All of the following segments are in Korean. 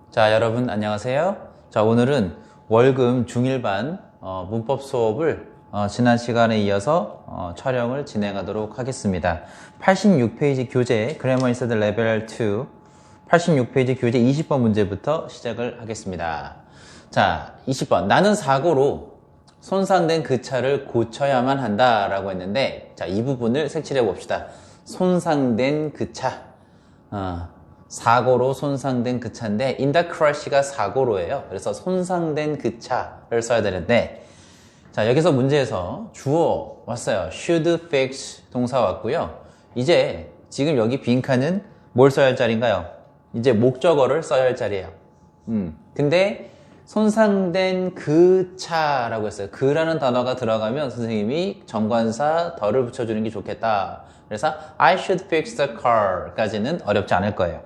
자, 여러분 안녕하세요. 자, 오늘은 월금 중1반 문법 수업을 지난 시간에 이어서 촬영을 진행하도록 하겠습니다. 86페이지 교재 그래머 인스테드 레벨 2 86페이지 교재 20번 문제부터 시작을 하겠습니다. 자, 20번. 나는 사고로 손상된 그 차를 고쳐야만 한다 라고 했는데, 자, 이 부분을 색칠해 봅시다. 손상된 그 차. 사고로 손상된 그 차인데 in the crash가 사고로예요. 그래서 손상된 그 차를 써야 되는데, 자, 여기서 문제에서 주어 왔어요. should fix 동사 왔고요. 이제 지금 여기 빈칸은 뭘 써야 할 자리인가요? 이제 목적어를 써야 할 자리예요. 근데 손상된 그 차라고 했어요. 그라는 단어가 들어가면 선생님이 정관사 덜을 붙여주는 게 좋겠다. 그래서 I should fix the car 까지는 어렵지 않을 거예요.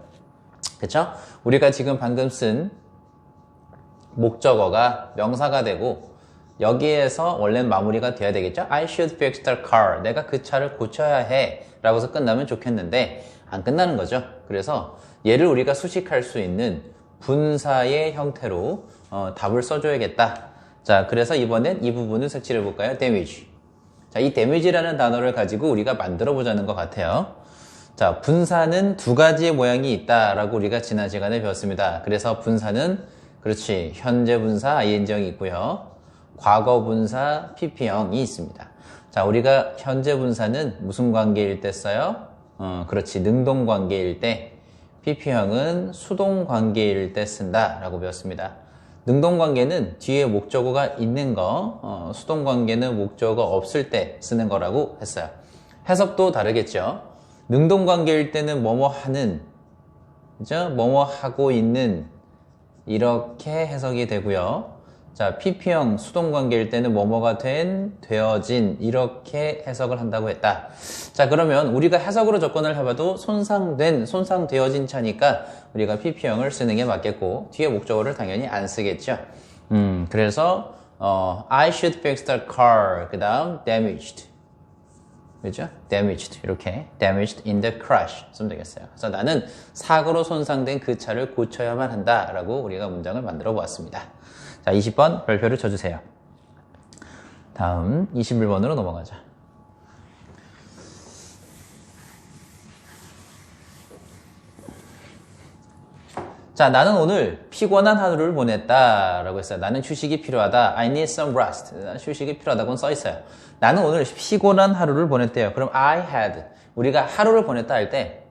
그쵸? 우리가 지금 방금 쓴 목적어가 명사가 되고 여기에서 원래는 마무리가 돼야 되겠죠? I should fix the car. 내가 그 차를 고쳐야 해 라고 해서 끝나면 좋겠는데 안 끝나는 거죠. 그래서 얘를 우리가 수식할 수 있는 분사의 형태로 답을 써줘야겠다. 자, 그래서 이번엔 이 부분을 색칠해 볼까요? damage. 자, 이 damage라는 단어를 가지고 우리가 만들어 보자는 것 같아요. 자, 분사는 두 가지의 모양이 있다라고 우리가 지난 시간에 배웠습니다. 그래서 분사는 그렇지, 현재 분사 ing형이 있고요. 과거 분사 pp형이 있습니다. 자, 우리가 현재 분사는 무슨 관계일 때 써요? 그렇지, 능동 관계일 때. pp형은 수동 관계일 때 쓴다라고 배웠습니다. 능동 관계는 뒤에 목적어가 있는 거, 수동 관계는 목적어 없을 때 쓰는 거라고 했어요. 해석도 다르겠죠. 능동 관계일 때는 뭐뭐 하는, 그죠? 뭐뭐 하고 있는, 이렇게 해석이 되고요. 자, pp형 수동 관계일 때는 뭐뭐가 된, 되어진, 이렇게 해석을 한다고 했다. 자, 그러면 우리가 해석으로 접근을 해봐도 손상된, 손상되어진 차니까 우리가 pp형을 쓰는 게 맞겠고, 뒤에 목적어를 당연히 안 쓰겠죠. 그래서 I should fix the car. 그 다음 damaged. 그죠? damaged. 이렇게 damaged in the crash 쓰면 되겠어요. 그래서 나는 사고로 손상된 그 차를 고쳐야만 한다 라고 우리가 문장을 만들어 보았습니다. 자, 20번 별표를 쳐주세요. 다음 21번으로 넘어가자. 자, 나는 오늘 피곤한 하루를 보냈다 라고 했어요. 나는 휴식이 필요하다. I need some rest. 휴식이 필요하다고는 써 있어요. 나는 오늘 피곤한 하루를 보냈대요. 그럼 I had. 우리가 하루를 보냈다 할 때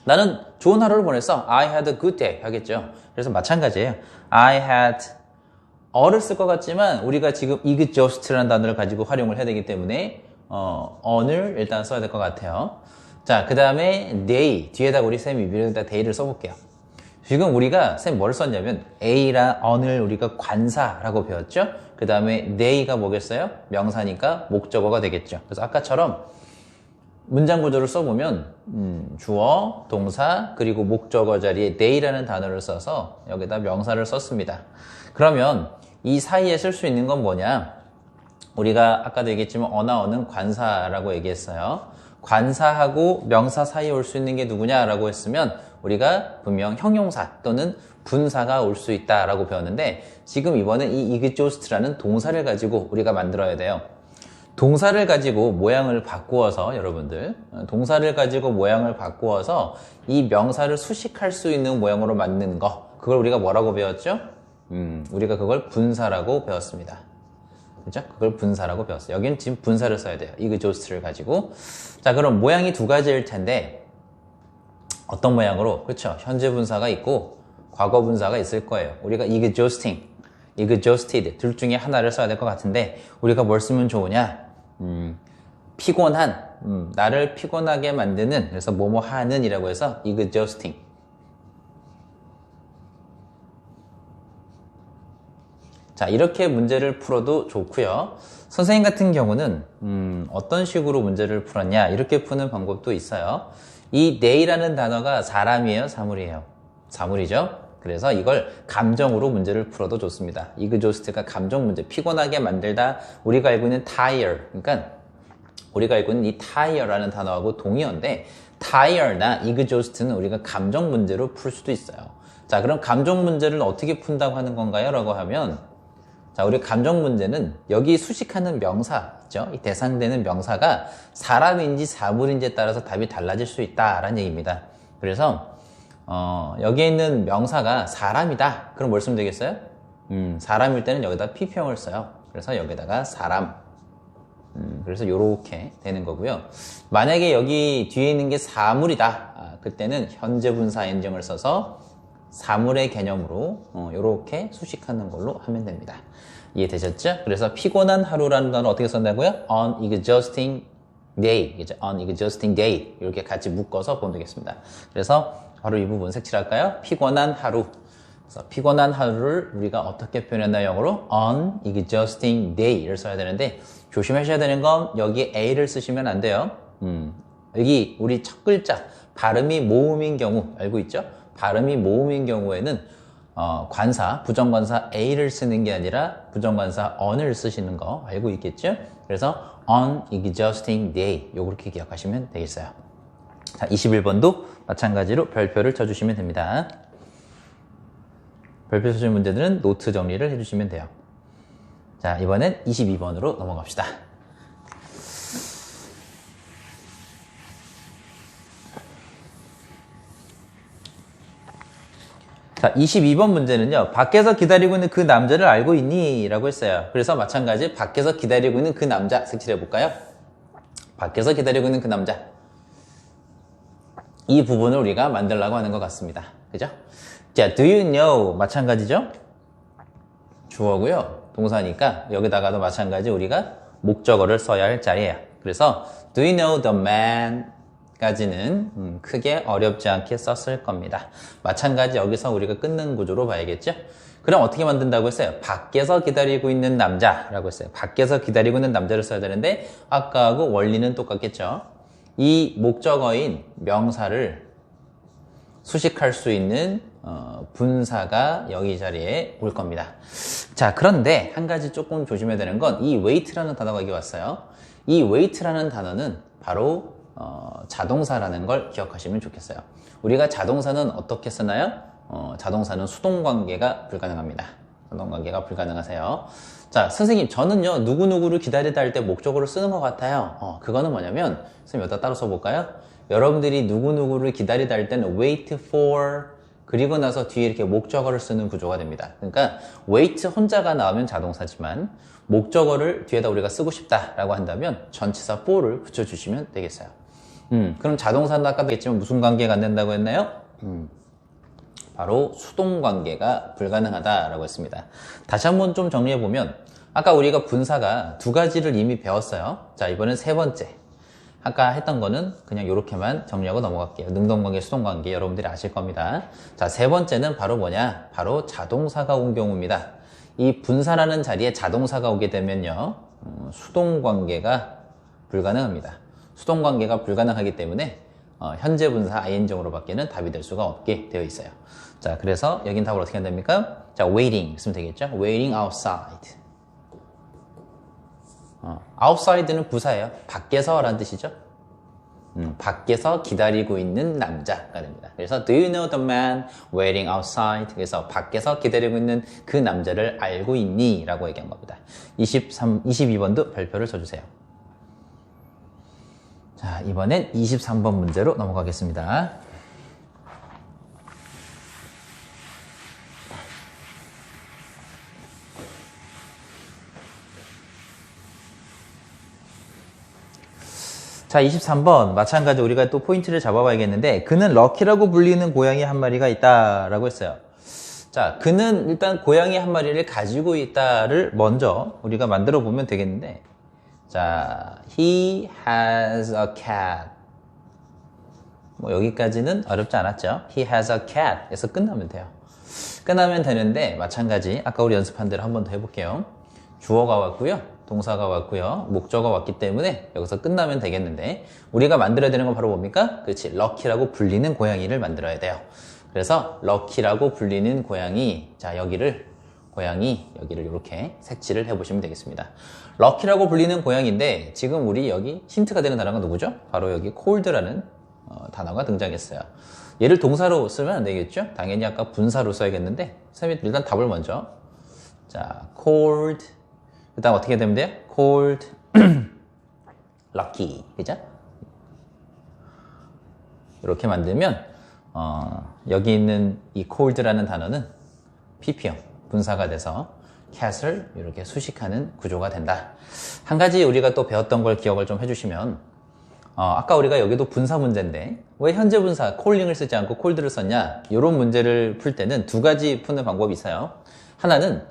나는 좋은 하루를 보냈어. I had a good day 하겠죠. 그래서 마찬가지예요. I had 어를 쓸 것 같지만 우리가 지금 exhaust라는 단어를 가지고 활용을 해야 되기 때문에 on을 일단 써야 될 것 같아요. 자, 그 다음에 day. 뒤에다가 우리 쌤이 미래에다 day를 써볼게요. 지금 우리가 쌤 뭘 썼냐면 A랑 on을 우리가 관사라고 배웠죠. 그 다음에 they가 뭐겠어요? 명사니까 목적어가 되겠죠. 그래서 아까처럼 문장 구조를 써보면 주어, 동사, 그리고 목적어 자리에 they라는 단어를 써서 여기다 명사를 썼습니다. 그러면 이 사이에 쓸 수 있는 건 뭐냐? 우리가 아까도 얘기했지만 어나 어는 관사라고 얘기했어요. 관사하고 명사 사이에 올 수 있는 게 누구냐라고 했으면 우리가 분명 형용사 또는 분사가 올 수 있다라고 배웠는데 지금 이번엔 이 exhaust라는 동사를 가지고 우리가 만들어야 돼요. 동사를 가지고 모양을 바꾸어서 여러분들 동사를 가지고 모양을 바꾸어서 이 명사를 수식할 수 있는 모양으로 만드는 거, 그걸 우리가 뭐라고 배웠죠? 우리가 그걸 분사라고 배웠습니다. 그죠? 그걸 분사라고 배웠어요. 여기는 지금 분사를 써야 돼요. exhaust를 가지고. 자, 그럼 모양이 두 가지일 텐데 어떤 모양으로? 그렇죠? 현재 분사가 있고 과거 분사가 있을 거예요. 우리가 exhausting, exhausted 둘 중에 하나를 써야 될 것 같은데 우리가 뭘 쓰면 좋으냐? 피곤한, 나를 피곤하게 만드는, 그래서 뭐뭐 하는 이라고 해서 exhausting. 자, 이렇게 문제를 풀어도 좋고요. 선생님 같은 경우는 어떤 식으로 문제를 풀었냐 이렇게 푸는 방법도 있어요. 이 they라는 단어가 사람이에요, 사물이에요? 사물이죠. 그래서 이걸 감정으로 문제를 풀어도 좋습니다. exhaust가 감정 문제, 피곤하게 만들다. 우리가 알고 있는 tire, 그러니까 우리가 알고 있는 이 tire라는 단어하고 동의어인데 tire나 exhaust는 우리가 감정 문제로 풀 수도 있어요. 자, 그럼 감정 문제를 어떻게 푼다고 하는 건가요? 라고 하면, 자, 우리 감정 문제는 여기 수식하는 명사, 있죠? 이 대상되는 명사가 사람인지 사물인지에 따라서 답이 달라질 수 있다라는 얘기입니다. 그래서, 여기에 있는 명사가 사람이다. 그럼 뭘 쓰면 되겠어요? 사람일 때는 여기다 PP형을 써요. 그래서 여기다가 사람. 그래서 요렇게 되는 거고요. 만약에 여기 뒤에 있는 게 사물이다. 그때는 현재 분사 인정을 써서 사물의 개념으로 요렇게 수식하는 걸로 하면 됩니다. 이해되셨죠? 그래서 피곤한 하루라는 단어 어떻게 쓴다고요? unexhausting day. unexhausting day. 이렇게 같이 묶어서 보면 되겠습니다. 그래서 바로 이 부분 색칠할까요? 피곤한 하루. 그래서 피곤한 하루를 우리가 어떻게 표현했나요? 영어로 unexhausting day를 써야 되는데 조심하셔야 되는 건 여기 a를 쓰시면 안 돼요. 여기 우리 첫 글자 발음이 모음인 경우 알고 있죠? 발음이 모음인 경우에는 관사, 부정관사 a를 쓰는 게 아니라 부정관사 on을 쓰시는 거 알고 있겠죠? 그래서 unexhausting day 요렇게 기억하시면 되겠어요. 자, 21번도 마찬가지로 별표를 쳐주시면 됩니다. 별표 쳐주신 문제들은 노트 정리를 해주시면 돼요. 자, 이번엔 22번으로 넘어갑시다. 자, 22번 문제는요. 밖에서 기다리고 있는 그 남자를 알고 있니? 라고 했어요. 그래서 마찬가지 밖에서 기다리고 있는 그 남자 색칠해 볼까요? 밖에서 기다리고 있는 그 남자. 이 부분을 우리가 만들려고 하는 것 같습니다. 그죠? 자, do you know? 마찬가지죠? 주어고요. 동사니까 여기다가도 마찬가지 우리가 목적어를 써야 할 자리예요. 그래서 do you know the man? 까지는 크게 어렵지 않게 썼을 겁니다. 마찬가지 여기서 우리가 끊는 구조로 봐야겠죠? 그럼 어떻게 만든다고 했어요? 밖에서 기다리고 있는 남자라고 했어요. 밖에서 기다리고 있는 남자를 써야 되는데 아까하고 원리는 똑같겠죠? 이 목적어인 명사를 수식할 수 있는 분사가 여기 자리에 올 겁니다. 자, 그런데 한 가지 조금 조심해야 되는 건 이 wait라는 단어가 여기 왔어요. 이 wait라는 단어는 바로 자동사라는 걸 기억하시면 좋겠어요. 우리가 자동사는 어떻게 쓰나요? 자동사는 수동관계가 불가능합니다. 수동관계가 불가능하세요. 자, 선생님, 저는요, 누구누구를 기다리다 할 때 목적어를 쓰는 것 같아요. 그거는 뭐냐면, 선생님, 여기다 따로 써볼까요? 여러분들이 누구누구를 기다리다 할 때는 wait for, 그리고 나서 뒤에 이렇게 목적어를 쓰는 구조가 됩니다. 그러니까, wait 혼자가 나오면 자동사지만, 목적어를 뒤에다 우리가 쓰고 싶다라고 한다면, 전치사 for를 붙여주시면 되겠어요. 그럼 자동사는 아까도 했지만 무슨 관계가 안 된다고 했나요? 바로 수동관계가 불가능하다라고 했습니다. 다시 한번 좀 정리해보면 아까 우리가 분사가 두 가지를 이미 배웠어요. 자, 이번엔 세 번째. 아까 했던 거는 그냥 이렇게만 정리하고 넘어갈게요. 능동관계, 수동관계 여러분들이 아실 겁니다. 자, 세 번째는 바로 뭐냐? 바로 자동사가 온 경우입니다. 이 분사라는 자리에 자동사가 오게 되면요. 수동관계가 불가능합니다. 수동관계가 불가능하기 때문에 현재 분사 ing으로 밖에는 답이 될 수가 없게 되어 있어요. 자, 그래서 여긴 답을 어떻게 한답니까? 자, waiting 쓰면 되겠죠? waiting outside. outside는 부사예요. 밖에서 라는 뜻이죠. 밖에서 기다리고 있는 남자가 됩니다. 그래서 do you know the man waiting outside? 그래서 밖에서 기다리고 있는 그 남자를 알고 있니? 라고 얘기한 겁니다. 22번도 별표를 쳐주세요. 자, 이번엔 23번 문제로 넘어가겠습니다. 자, 23번 마찬가지 우리가 또 포인트를 잡아봐야겠는데 그는 럭키라고 불리는 고양이 한 마리가 있다라고 했어요. 자, 그는 일단 고양이 한 마리를 가지고 있다를 먼저 우리가 만들어 보면 되겠는데 자, he has a cat. 뭐 여기까지는 어렵지 않았죠? He has a cat. 에서 끝나면 돼요. 끝나면 되는데 마찬가지 아까 우리 연습한 대로 한 번 더 해볼게요. 주어가 왔고요. 동사가 왔고요. 목적어가 왔기 때문에 여기서 끝나면 되겠는데 우리가 만들어야 되는 건 바로 뭡니까? 그렇지. 럭키라고 불리는 고양이를 만들어야 돼요. 그래서 럭키라고 불리는 고양이. 자, 고양이 여기를 이렇게 색칠을 해보시면 되겠습니다. 럭키라고 불리는 고양이인데 지금 우리 여기 힌트가 되는 단어가 누구죠? 바로 여기 cold라는 단어가 등장했어요. 얘를 동사로 쓰면 안 되겠죠? 당연히 아까 분사로 써야겠는데 선생님이 일단 답을 먼저 자, cold 그 다음 어떻게 되면 돼요? cold lucky 그죠? 이렇게 만들면 여기 있는 이 cold라는 단어는 PP형 분사가 돼서 cat을 이렇게 수식하는 구조가 된다. 한 가지 우리가 또 배웠던 걸 기억을 좀 해주시면 아까 우리가 여기도 분사 문제인데 왜 현재 분사 calling을 쓰지 않고 cold를 썼냐 이런 문제를 풀 때는 두 가지 푸는 방법이 있어요. 하나는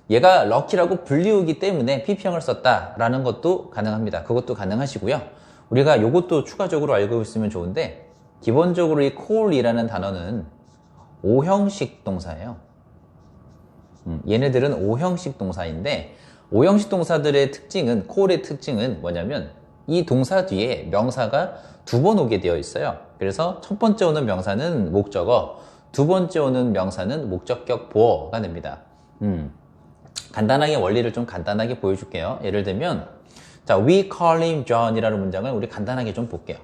얘가 lucky라고 불리우기 때문에 PP형을 썼다라는 것도 가능합니다. 그것도 가능하시고요. 우리가 이것도 추가적으로 알고 있으면 좋은데 기본적으로 이 call이라는 단어는 O형식 동사예요. 얘네들은 O형식 동사인데 O형식 동사들의 특징은 call의 특징은 뭐냐면 이 동사 뒤에 명사가 두 번 오게 되어 있어요. 그래서 첫 번째 오는 명사는 목적어, 두 번째 오는 명사는 목적격 보어가 됩니다. 간단하게 원리를 좀 간단하게 보여줄게요. 예를 들면 자, we call him John 이라는 문장을 우리 간단하게 좀 볼게요.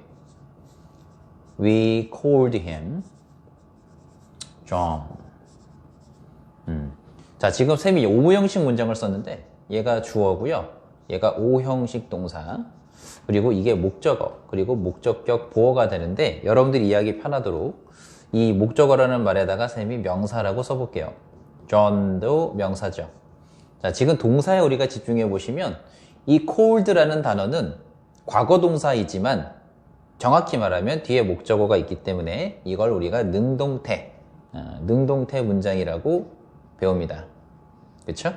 We called him John. 자, 지금 쌤이 O형식 문장을 썼는데 얘가 주어고요. 얘가 O형식 동사. 그리고 이게 목적어. 그리고 목적격 보어가 되는데 여러분들이 이해하기 편하도록 이 목적어라는 말에다가 쌤이 명사라고 써볼게요. John도 명사죠. 자, 지금 동사에 우리가 집중해 보시면 이 called라는 단어는 과거 동사이지만 정확히 말하면 뒤에 목적어가 있기 때문에 이걸 우리가 능동태 문장이라고 배웁니다. 그렇죠?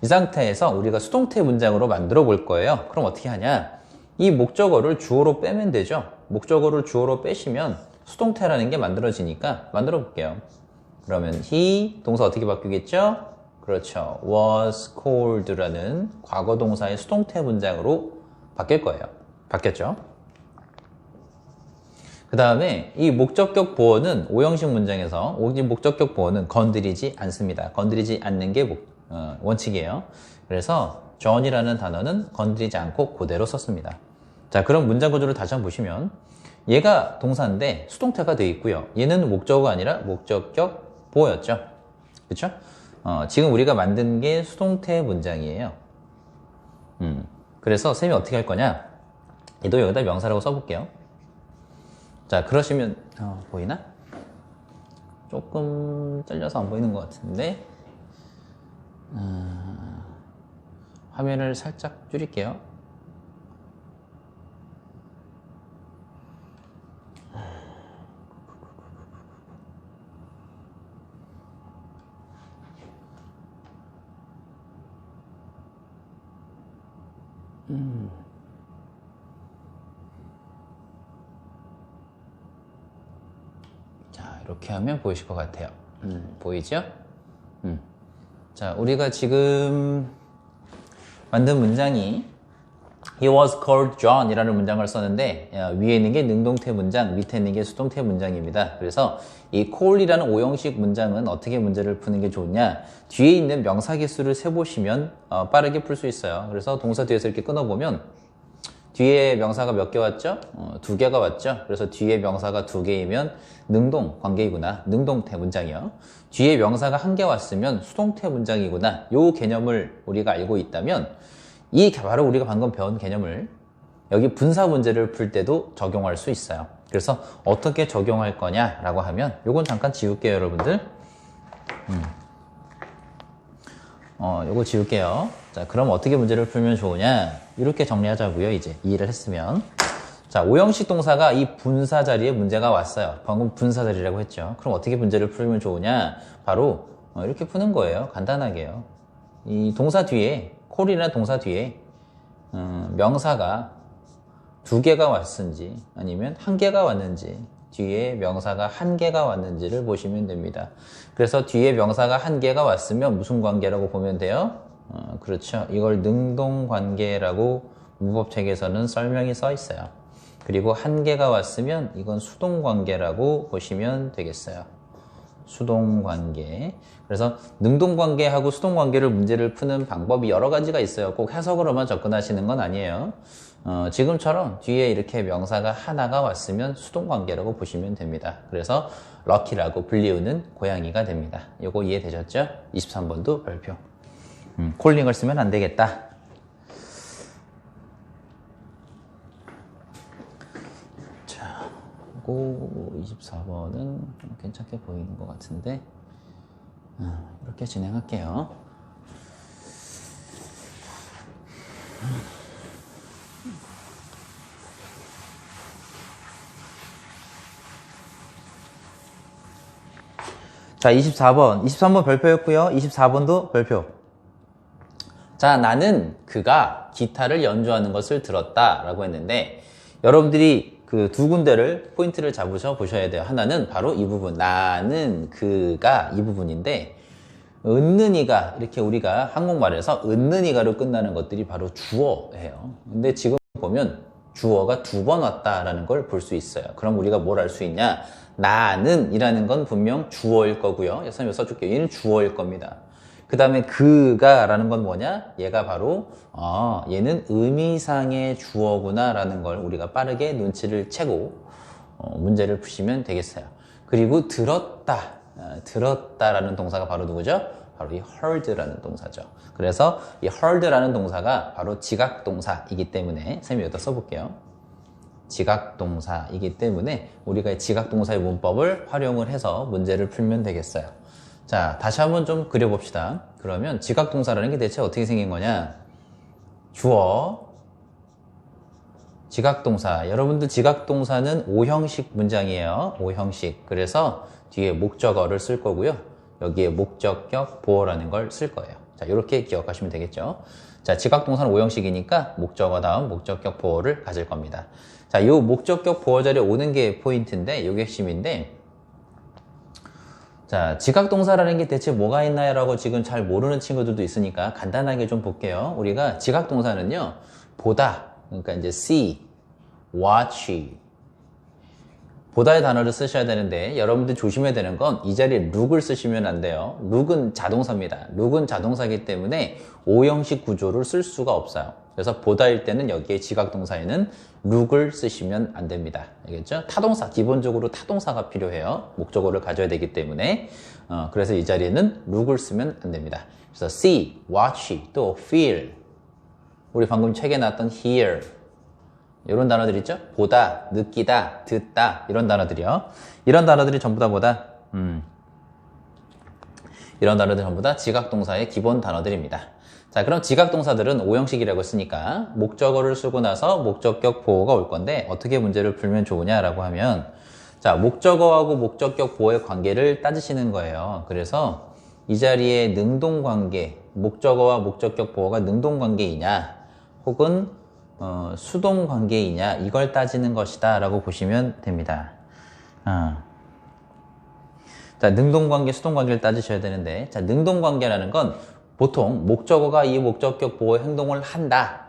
이 상태에서 우리가 수동태 문장으로 만들어 볼 거예요. 그럼 어떻게 하냐? 이 목적어를 주어로 빼면 되죠. 목적어를 주어로 빼시면 수동태라는 게 만들어지니까 만들어 볼게요. 그러면 he 동사 어떻게 바뀌겠죠? 그렇죠. was called라는 과거 동사의 수동태 문장으로 바뀔 거예요. 바뀌었죠? 그 다음에 이 목적격 보어는 O형식 문장에서 목적격 보어는 건드리지 않습니다. 건드리지 않는 게 원칙이에요. 그래서 John이라는 단어는 건드리지 않고 그대로 썼습니다. 자, 그럼 문장 구조를 다시 한번 보시면 얘가 동사인데 수동태가 되어 있고요. 얘는 목적어가 아니라 목적격 보어였죠. 그렇죠? 지금 우리가 만든 게 수동태 문장이에요. 그래서 쌤이 어떻게 할 거냐? 얘도 여기다 명사라고 써볼게요. 자, 그러시면 보이나? 조금 잘려서 안 보이는 것 같은데 화면을 살짝 줄일게요. 자, 이렇게 하면 보이실 것 같아요. 보이죠? 자, 우리가 지금 만든 문장이 He was called John 이라는 문장을 썼는데 위에 있는 게 능동태 문장, 밑에 있는 게 수동태 문장입니다. 그래서 이 call이라는 O형식 문장은 어떻게 문제를 푸는 게 좋냐? 뒤에 있는 명사 개수를 세보시면 빠르게 풀 수 있어요. 그래서 동사 뒤에서 이렇게 끊어보면 뒤에 명사가 몇 개 왔죠? 2개가 왔죠? 그래서 뒤에 명사가 2개이면 능동 관계이구나. 능동태 문장이요. 뒤에 명사가 1개 왔으면 수동태 문장이구나. 요 개념을 우리가 알고 있다면 이 바로 우리가 방금 배운 개념을 여기 분사 문제를 풀 때도 적용할 수 있어요. 그래서 어떻게 적용할 거냐라고 하면 요건 잠깐 지울게요, 여러분들. 요거 지울게요. 자, 그럼 어떻게 문제를 풀면 좋으냐? 이렇게 정리하자고요, 이제 이해를 했으면. 자, O형식 동사가 이 분사 자리에 문제가 왔어요. 방금 분사 자리라고 했죠. 그럼 어떻게 문제를 풀면 좋으냐? 바로 이렇게 푸는 거예요. 간단하게요. 이 동사 뒤에 call이라는 동사 뒤에 명사가 2개가 왔는지 아니면 1개가 왔는지 뒤에 명사가 1개가 왔는지를 보시면 됩니다. 그래서 뒤에 명사가 1개가 왔으면 무슨 관계라고 보면 돼요? 그렇죠. 이걸 능동관계라고 문법책에서는 설명이 써 있어요. 그리고 1개가 왔으면 이건 수동관계라고 보시면 되겠어요. 수동관계. 그래서 능동관계하고 수동관계를 문제를 푸는 방법이 여러 가지가 있어요. 꼭 해석으로만 접근하시는 건 아니에요. 지금처럼 뒤에 이렇게 명사가 하나가 왔으면 수동관계라고 보시면 됩니다. 그래서 럭키라고 불리우는 고양이가 됩니다. 요거 이해되셨죠? 23번도 별표. 콜링을 쓰면 안 되겠다. 자, 요거 24번은 괜찮게 보이는 것 같은데 이렇게 진행할게요. 자, 23번 별표였고요. 24번도 별표. 자, 나는 그가 기타를 연주하는 것을 들었다 라고 했는데 여러분들이 그 두 군데를 포인트를 잡으셔 보셔야 돼요. 하나는 바로 이 부분, 나는 그가 이 부분인데 은는이가 이렇게 우리가 한국말에서 은는이가로 끝나는 것들이 바로 주어예요. 근데 지금 보면 주어가 두 번 왔다라는 걸 볼 수 있어요. 그럼 우리가 뭘 알 수 있냐? 나는 이라는 건 분명 주어일 거고요. 선생님 써줄게요. 얘는 주어일 겁니다. 그 다음에 그가 라는 건 뭐냐? 얘가 바로 얘는 의미상의 주어구나 라는 걸 우리가 빠르게 눈치를 채고 문제를 푸시면 되겠어요. 그리고 들었다라는 동사가 바로 누구죠? 바로 이 heard라는 동사죠. 그래서 이 heard라는 동사가 바로 지각동사이기 때문에 선생님이 여기다 써볼게요. 지각동사이기 때문에 우리가 이 지각동사의 문법을 활용을 해서 문제를 풀면 되겠어요. 자, 다시 한번 좀 그려봅시다. 그러면 지각동사라는 게 대체 어떻게 생긴 거냐? 주어, 지각동사. 여러분들 지각동사는 5형식 문장이에요. 5형식. 그래서 뒤에 목적어를 쓸 거고요. 여기에 목적격 보어라는 걸 쓸 거예요. 자, 이렇게 기억하시면 되겠죠. 자, 지각동사는 5형식이니까 목적어 다음 목적격 보어를 가질 겁니다. 자, 요 목적격 보어 자리에 오는 게 포인트인데, 요게 핵심인데, 자, 지각동사라는 게 대체 뭐가 있나요? 라고 지금 잘 모르는 친구들도 있으니까 간단하게 좀 볼게요. 우리가 지각동사는요, 보다, 그러니까 이제 see, watch, 보다의 단어를 쓰셔야 되는데 여러분들 조심해야 되는 건 이 자리에 look을 쓰시면 안 돼요. look은 자동사입니다. look은 자동사이기 때문에 5형식 구조를 쓸 수가 없어요. 그래서 보다일 때는 여기에 지각동사에는 look을 쓰시면 안 됩니다. 알겠죠? 타동사, 기본적으로 타동사가 필요해요. 목적어를 가져야 되기 때문에 그래서 이 자리에는 look을 쓰면 안 됩니다. 그래서 see, watch, 또 feel, 우리 방금 책에 나왔던 hear, 이런 단어들 있죠? 보다, 느끼다, 듣다, 이런 단어들이요. 이런 단어들이 전부 다 뭐다? 이런 단어들 전부 다 지각동사의 기본 단어들입니다. 자, 그럼 지각동사들은 5형식이라고 했으니까 목적어를 쓰고 나서 목적격 보어가 올 건데 어떻게 문제를 풀면 좋으냐라고 하면, 자, 목적어하고 목적격 보어의 관계를 따지시는 거예요. 그래서 이 자리에 능동관계, 목적어와 목적격 보어가 능동관계이냐 혹은 수동관계이냐 이걸 따지는 것이다 라고 보시면 됩니다. 자, 능동관계, 수동관계를 따지셔야 되는데, 자, 능동관계라는 건 보통 목적어가 이 목적격 보호 행동을 한다,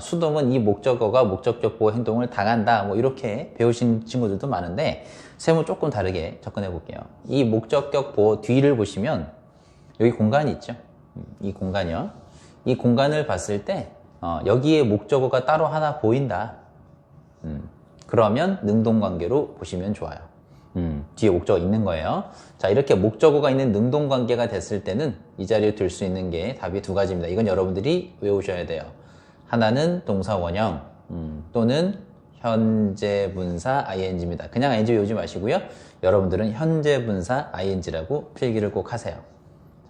수동은 이 목적어가 목적격 보호 행동을 당한다, 뭐 이렇게 배우신 친구들도 많은데 셈은 조금 다르게 접근해 볼게요. 이 목적격 보호 뒤를 보시면 여기 공간이 있죠. 이 공간이요. 이 공간을 봤을 때 여기에 목적어가 따로 하나 보인다. 그러면 능동관계로 보시면 좋아요. 뒤에 목적어 있는 거예요. 자, 이렇게 목적어가 있는 능동관계가 됐을 때는 이 자리에 들 수 있는 게 답이 두 가지입니다. 이건 여러분들이 외우셔야 돼요. 하나는 동사 원형 또는 현재 분사 ing입니다. 그냥 ing 외우지 마시고요. 여러분들은 현재 분사 ing라고 필기를 꼭 하세요.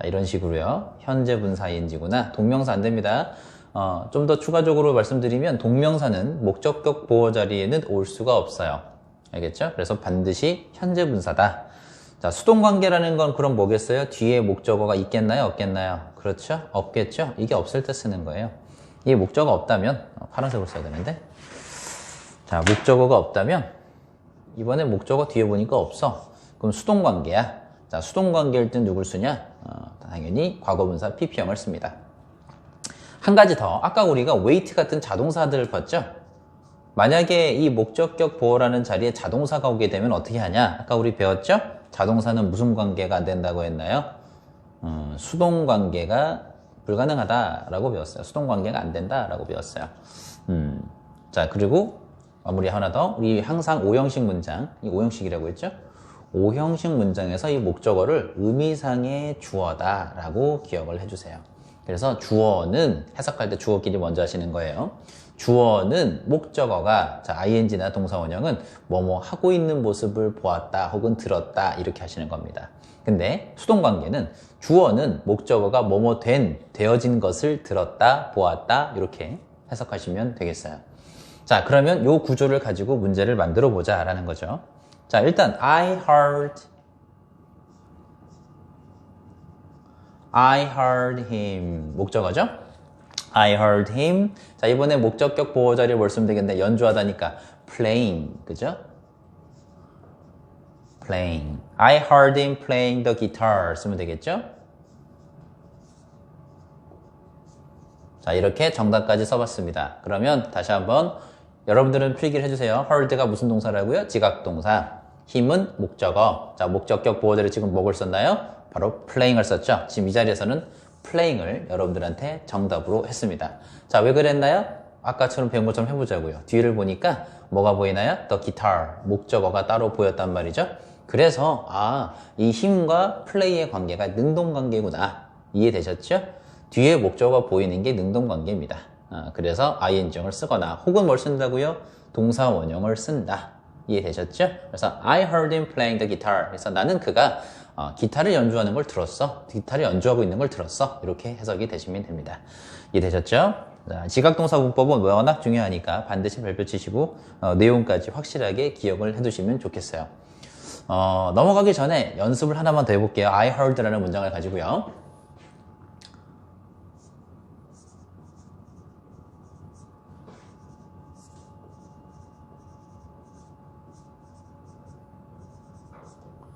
자, 이런 식으로요. 현재 분사 ing구나. 동명사 안 됩니다. 좀 더 추가적으로 말씀드리면 동명사는 목적격 보어 자리에는 올 수가 없어요. 알겠죠? 그래서 반드시 현재 분사다. 자, 수동관계라는 건 그럼 뭐겠어요? 뒤에 목적어가 있겠나요? 없겠나요? 그렇죠? 없겠죠? 이게 없을 때 쓰는 거예요. 이게 목적어가 없다면 파란색으로 써야 되는데, 자, 목적어가 없다면 이번에 목적어 뒤에 보니까 없어. 그럼 수동관계야. 자, 수동관계일 땐 누굴 쓰냐? 당연히 과거분사 pp형을 씁니다. 한 가지 더, 아까 우리가 wait 같은 자동사들을 봤죠? 만약에 이 목적격 보어라는 자리에 자동사가 오게 되면 어떻게 하냐? 아까 우리 배웠죠? 자동사는 무슨 관계가 안 된다고 했나요? 수동관계가 불가능하다라고 배웠어요. 수동관계가 안 된다라고 배웠어요. 자, 자, 그리고 마무리 하나 더. 우리 항상 5형식 문장, 이 5형식이라고 했죠? 5형식 문장에서 이 목적어를 의미상의 주어다 라고 기억을 해주세요. 그래서 주어는 해석할 때 주어끼리 먼저 하시는 거예요. 주어는 목적어가, 자, ing나 동사원형은 뭐뭐 하고 있는 모습을 보았다 혹은 들었다 이렇게 하시는 겁니다. 근데 수동관계는 주어는 목적어가 뭐뭐 되어진 것을 들었다, 보았다 이렇게 해석하시면 되겠어요. 자, 그러면 이 구조를 가지고 문제를 만들어 보자 라는 거죠. 자, 일단 I heard him 목적어죠? I heard him. 자, 이번에 목적격 보호자리를 뭘 쓰면 되겠네. 연주하다니까 playing, 그죠? playing. I heard him playing the guitar 쓰면 되겠죠? 자, 이렇게 정답까지 써봤습니다. 그러면 다시 한번 여러분들은 필기를 해주세요. heard가 무슨 동사라고요? 지각동사. 힘은 목적어. 자, 목적격 보호자를 지금 뭐를 썼나요? 바로 playing을 썼죠. 지금 이 자리에서는 playing을 여러분들한테 정답으로 했습니다. 자, 왜 그랬나요? 아까처럼 배운 것처럼 해보자고요. 뒤를 보니까 뭐가 보이나요? The guitar. 목적어가 따로 보였단 말이죠. 그래서 이 힘과 play의 관계가 능동관계구나. 이해되셨죠? 뒤에 목적어가 보이는 게 능동관계입니다. 그래서 ing을 쓰거나 혹은 뭘 쓴다고요? 동사 원형을 쓴다. 이해되셨죠? 그래서 I heard him playing the guitar. 그래서 나는 그가 기타를 연주하는 걸 들었어. 기타를 연주하고 있는 걸 들었어. 이렇게 해석이 되시면 됩니다. 이해되셨죠? 자, 지각동사 문법은 워낙 중요하니까 반드시 별표 치시고 내용까지 확실하게 기억을 해두시면 좋겠어요. 넘어가기 전에 연습을 하나만 더 해볼게요. I heard라는 문장을 가지고요.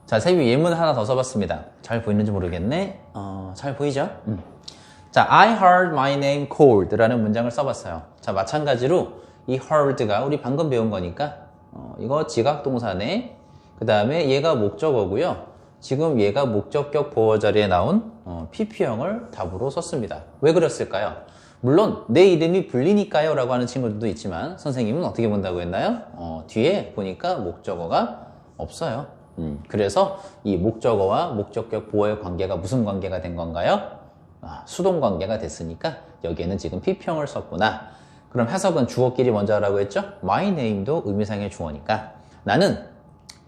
자, 세비 예문 하나 더 써봤습니다. 잘 보이는지 모르겠네. 잘 보이죠? 자, I heard my name called 라는 문장을 써봤어요. 자, 마찬가지로 이 heard가 우리 방금 배운 거니까 이거 지각동사네. 그 다음에 얘가 목적어고요. 지금 얘가 목적격 보호 자리에 나온 PP형을 답으로 썼습니다. 왜 그랬을까요? 물론 내 이름이 불리니까요 라고 하는 친구들도 있지만 선생님은 어떻게 본다고 했나요? 뒤에 보니까 목적어가 없어요. 그래서 이 목적어와 목적격 보호의 관계가 무슨 관계가 된 건가요? 수동 관계가 됐으니까 여기에는 지금 PP형을 썼구나. 그럼 해석은 주어끼리 먼저 하라고 했죠? My name도 의미상의 주어니까 나는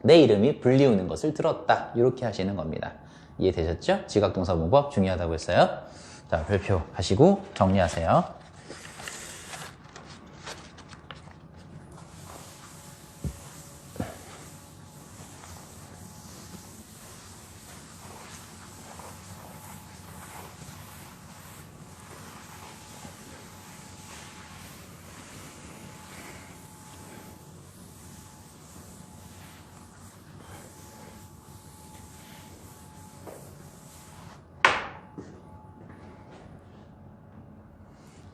내 이름이 불리우는 것을 들었다. 이렇게 하시는 겁니다. 이해되셨죠? 지각동사 문법 중요하다고 했어요. 자, 별표 하시고 정리하세요.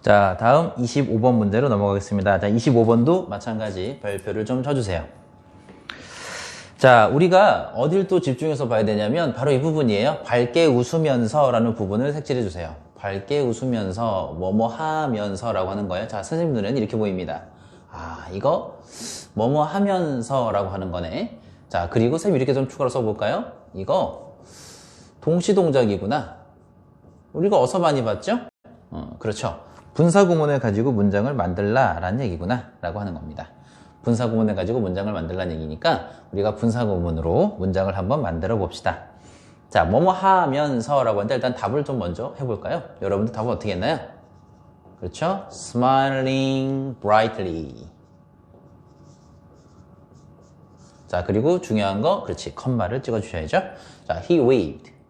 자, 다음 25번 문제로 넘어가겠습니다. 자, 25번도 마찬가지 별표를 좀 쳐주세요. 자, 우리가 어딜 또 집중해서 봐야 되냐면 바로 이 부분이에요. 밝게 웃으면서 라는 부분을 색칠해 주세요. 밝게 웃으면서 뭐뭐 하면서 라고 하는 거예요. 자, 선생님 눈에는 이렇게 보입니다. 이거 뭐뭐 하면서 라고 하는 거네. 자, 그리고 선생님 이렇게 좀 추가로 써볼까요? 이거 동시동작이구나. 우리가 어디서 많이 봤죠? 그렇죠. 분사구문을 가지고 문장을 만들라 라는 얘기구나 라고 하는 겁니다. 분사구문을 가지고 문장을 만들라는 얘기니까 우리가 분사구문으로 문장을 한번 만들어 봅시다. 자, 뭐뭐 하면서 라고 하는데 일단 답을 좀 먼저 해볼까요? 여러분들 답은 어떻게 했나요? 그렇죠? Smiling brightly. 자, 그리고 중요한 거, 그렇지, 컴마를 찍어주셔야죠. 자, he waved.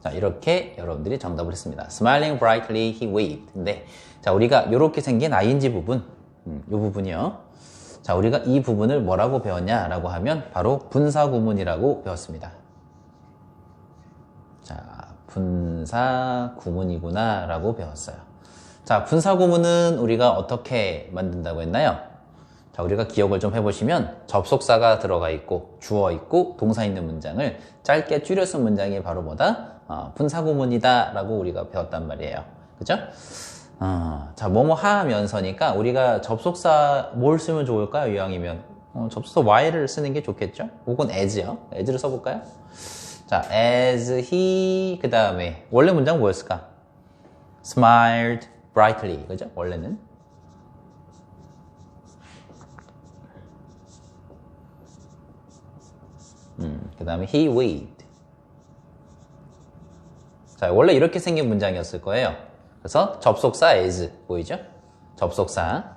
자, 이렇게 여러분들이 정답을 했습니다. Smiling brightly, he waved. 근데, 자, 우리가 이렇게 생긴 ing 부분, 이 부분이요. 자, 우리가 이 부분을 뭐라고 배웠냐라고 하면 바로 분사구문이라고 배웠습니다. 자, 분사구문이구나 라고 배웠어요. 자, 분사구문은 우리가 어떻게 만든다고 했나요? 자, 우리가 기억을 좀 해보시면 접속사가 들어가 있고 주어 있고 동사 있는 문장을 짧게 줄여 쓴 문장이 바로 뭐다? 분사구문이다 라고 우리가 배웠단 말이에요. 그죠? 자, 뭐뭐 하면서니까 우리가 접속사 뭘 쓰면 좋을까요? 이왕이면 접속사 y를 쓰는 게 좋겠죠? 혹은 as요. as를 써볼까요? 자, as he 그 다음에 원래 문장 뭐였을까? smiled brightly 그죠? 원래는 그 다음에 he waved. 자, 원래 이렇게 생긴 문장이었을 거예요. 그래서 접속사 as 보이죠? 접속사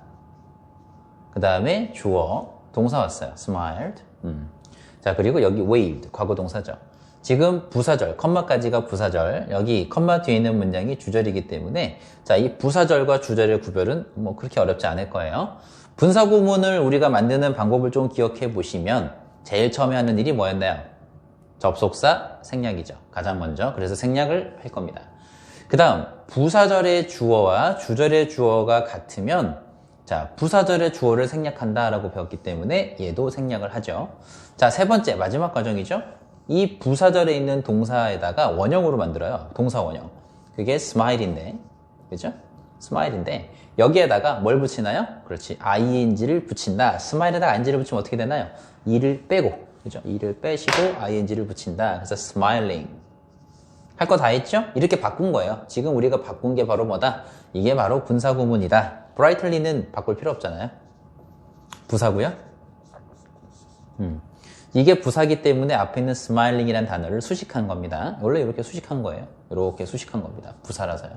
그 다음에 주어 동사 왔어요. smiled. 자, 그리고 여기 waved 과거 동사죠. 지금 부사절 컴마까지가 부사절, 여기 컴마 뒤에 있는 문장이 주절이기 때문에 자, 이 부사절과 주절의 구별은 뭐 그렇게 어렵지 않을 거예요. 분사구문을 우리가 만드는 방법을 좀 기억해 보시면 제일 처음에 하는 일이 뭐였나요? 접속사 생략이죠. 가장 먼저. 그래서 생략을 할 겁니다. 그 다음 부사절의 주어와 주절의 주어가 같으면 자, 부사절의 주어를 생략한다 라고 배웠기 때문에 얘도 생략을 하죠. 자, 세 번째 마지막 과정이죠. 이 부사절에 있는 동사에다가 원형으로 만들어요. 동사 원형. 그게 smile인데 그죠? smile인데 여기에다가 뭘 붙이나요? 그렇지. ing를 붙인다. smile에다가 ing를 붙이면 어떻게 되나요? e를 빼고 그죠? e를 빼시고 ing를 붙인다. 그래서 smiling. 할 거 다 했죠? 이렇게 바꾼 거예요. 지금 우리가 바꾼 게 바로 뭐다? 이게 바로 분사구문이다. brightly는 바꿀 필요 없잖아요. 부사고요. 이게 부사기 때문에 앞에 있는 smiling이라는 단어를 수식한 겁니다. 원래 이렇게 수식한 거예요. 이렇게 수식한 겁니다. 부사라서요.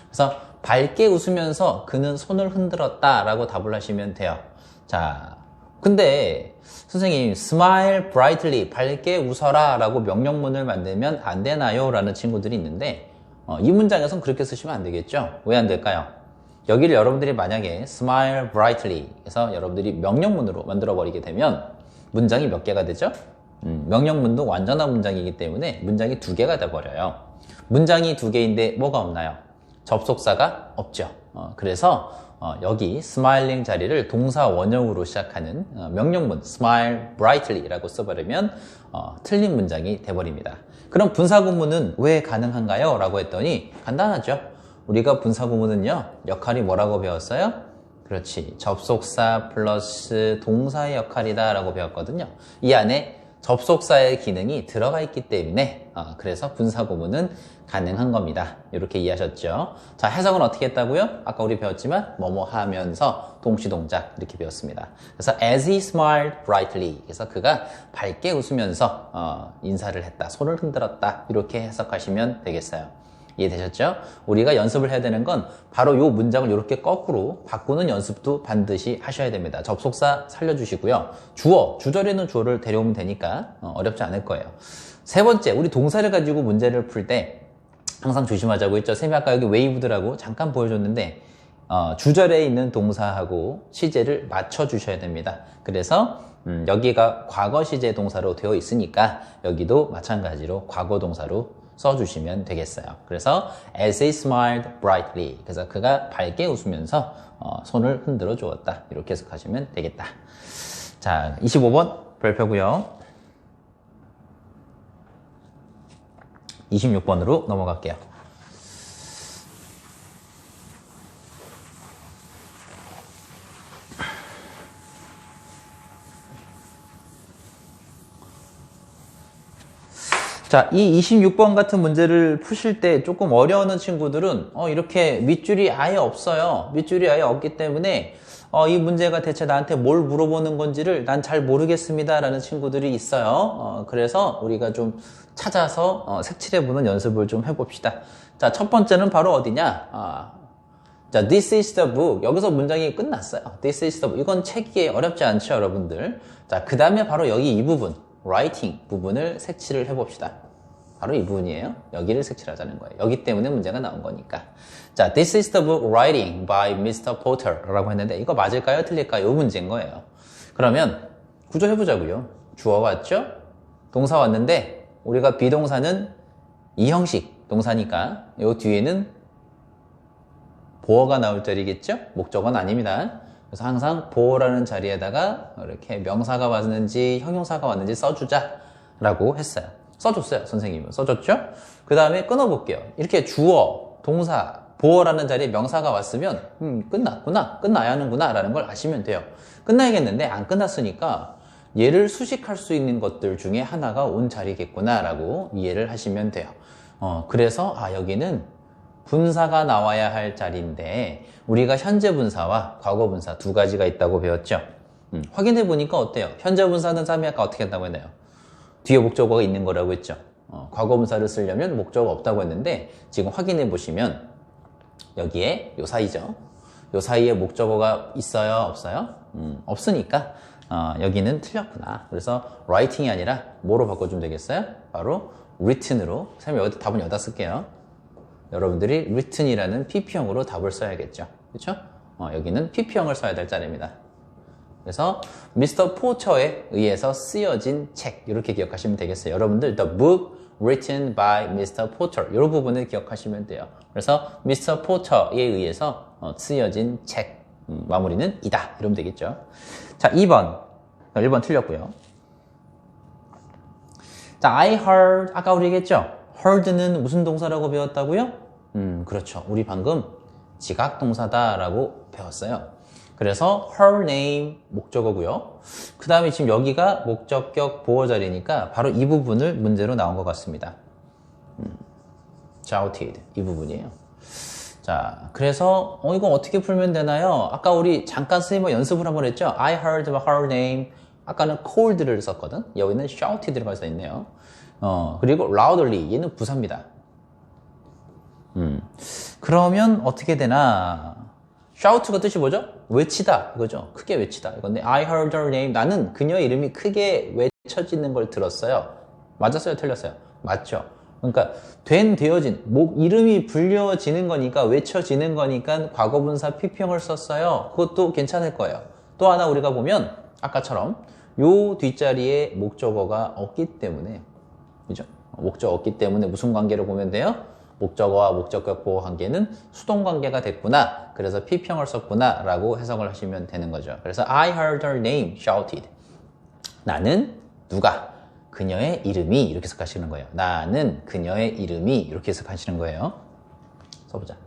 그래서 밝게 웃으면서 그는 손을 흔들었다 라고 답을 하시면 돼요. 자, 근데 선생님 smile brightly 밝게 웃어라 라고 명령문을 만들면 안 되나요? 라는 친구들이 있는데 이 문장에선 그렇게 쓰시면 안 되겠죠? 왜 안 될까요? 여기를 여러분들이 만약에 smile brightly 해서 여러분들이 명령문으로 만들어 버리게 되면 문장이 몇 개가 되죠? 명령문도 완전한 문장이기 때문에 문장이 두 개가 돼버려요. 문장이 두 개인데 뭐가 없나요? 접속사가 없죠. 그래서 여기 smiling 자리를 동사 원형으로 시작하는 명령문 smile brightly 라고 써버리면 틀린 문장이 돼버립니다. 그럼 분사구문은 왜 가능한가요? 라고 했더니 간단하죠. 우리가 분사구문은요 역할이 뭐라고 배웠어요? 그렇지. 접속사 플러스 동사의 역할이다 라고 배웠거든요. 이 안에 접속사의 기능이 들어가 있기 때문에 그래서 분사구문은 가능한 겁니다. 이렇게 이해하셨죠? 자, 해석은 어떻게 했다고요? 아까 우리 배웠지만 뭐뭐 하면서 동시동작 이렇게 배웠습니다. 그래서 as he smiled brightly 그래서 그가 밝게 웃으면서 인사를 했다. 손을 흔들었다. 이렇게 해석하시면 되겠어요. 이해되셨죠? 우리가 연습을 해야 되는 건 바로 이 문장을 이렇게 거꾸로 바꾸는 연습도 반드시 하셔야 됩니다. 접속사 살려주시고요. 주어, 주절에는 주어를 데려오면 되니까 어렵지 않을 거예요. 세 번째, 우리 동사를 가지고 문제를 풀 때 항상 조심하자고 했죠. 쌤이 아까 여기 웨이브드라고 잠깐 보여줬는데 주절에 있는 동사하고 시제를 맞춰주셔야 됩니다. 그래서 여기가 과거 시제 동사로 되어 있으니까 여기도 마찬가지로 과거 동사로 써주시면 되겠어요. 그래서 as he smiled brightly 그래서 그가 밝게 웃으면서 손을 흔들어 주었다. 이렇게 해석하시면 되겠다. 자, 25번 별표고요. 26번으로 넘어갈게요. 자, 이 26번 같은 문제를 푸실 때 조금 어려워하는 친구들은 이렇게 밑줄이 아예 없어요. 밑줄이 아예 없기 때문에 이 문제가 대체 나한테 뭘 물어보는 건지를 난 잘 모르겠습니다 라는 친구들이 있어요. 그래서 우리가 좀 찾아서 색칠해보는 연습을 좀 해봅시다. 자, 첫 번째는 바로 어디냐? 자, this is the book. 여기서 문장이 끝났어요. this is the book. 이건 책이에요. 어렵지 않죠, 여러분들? 자, 그 다음에 바로 여기 이 부분, writing 부분을 색칠을 해봅시다. 바로 이 부분이에요. 여기를 색칠하자는 거예요. 여기 때문에 문제가 나온 거니까. 자, this is the book writing by Mr. Porter 라고 했는데 이거 맞을까요? 틀릴까요? 이 문제인 거예요. 그러면 구조해보자고요. 주어 왔죠? 동사 왔는데 우리가 비동사는 이 형식 동사니까 이 뒤에는 보어가 나올 자리겠죠? 목적어는 아닙니다. 그래서 항상 보어라는 자리에다가 이렇게 명사가 왔는지 형용사가 왔는지 써주자라고 했어요. 써줬어요. 선생님은 써줬죠? 그 다음에 끊어볼게요. 이렇게 주어, 동사 보어라는 자리에 명사가 왔으면 끝나야 하는구나 라는 걸 아시면 돼요. 끝나야겠는데 안 끝났으니까 얘를 수식할 수 있는 것들 중에 하나가 온 자리겠구나 라고 이해를 하시면 돼요. 그래서 여기는 분사가 나와야 할 자리인데 우리가 현재 분사와 과거 분사 두 가지가 있다고 배웠죠. 확인해 보니까 어때요? 현재 분사는 쌈이 아까 어떻게 한다고 했나요? 뒤에 목적어가 있는 거라고 했죠. 과거 분사를 쓰려면 목적어가 없다고 했는데 지금 확인해 보시면 여기에 요 사이죠. 요 사이에 목적어가 있어요? 없어요? 없으니까 여기는 틀렸구나. 그래서 writing이 아니라 뭐로 바꿔주면 되겠어요? 바로 written으로. 선생님 여기 답은 여기다 쓸게요. 여러분들이 written이라는 PP형으로 답을 써야겠죠. 그렇죠? 여기는 PP형을 써야 될 자리입니다. 그래서 미스터 포처에 의해서 쓰여진 책 이렇게 기억하시면 되겠어요. 여러분들 the book written by Mr. Porter 이 부분을 기억하시면 돼요. 그래서 미스터 포처에 의해서 쓰여진 책 마무리는 이다 이러면 되겠죠. 자 2번 1번 틀렸고요. 자 I heard 아까 우리 얘기했죠. heard는 무슨 동사라고 배웠다고요? 그렇죠. 우리 방금 지각 동사다라고 배웠어요. 그래서 her name 목적어고요. 그 다음에 지금 여기가 목적격 보어 자리니까 바로 이 부분을 문제로 나온 것 같습니다. shouted 이 부분이에요. 자, 그래서 이거 어떻게 풀면 되나요? 아까 우리 잠깐 쓰이면 연습을 한번 했죠. I heard her name. 아까는 cold를 썼거든. 여기는 shouted가 들어가 있네요. 그리고 loudly 얘는 부사입니다. 그러면 어떻게 되나? shout가 뜻이 뭐죠? 외치다 이거죠. 크게 외치다 이건데 I heard her name 나는 그녀의 이름이 크게 외쳐지는 걸 들었어요. 맞았어요? 틀렸어요? 맞죠. 그러니까 되어진 이름이 불려지는 거니까 외쳐지는 거니까 과거분사 PP형을 썼어요. 그것도 괜찮을 거예요. 또 하나 우리가 보면 아까처럼 요 뒷자리에 목적어가 없기 때문에 그죠? 목적어 없기 때문에 무슨 관계로 보면 돼요? 목적어와 목적격 보호 관계는 수동 관계가 됐구나. 그래서 PP형을 썼구나 라고 해석을 하시면 되는 거죠. 그래서 I heard her name shouted. 나는 누가? 그녀의 이름이 이렇게 해석하시는 거예요. 나는 그녀의 이름이 이렇게 해석하시는 거예요. 써보자.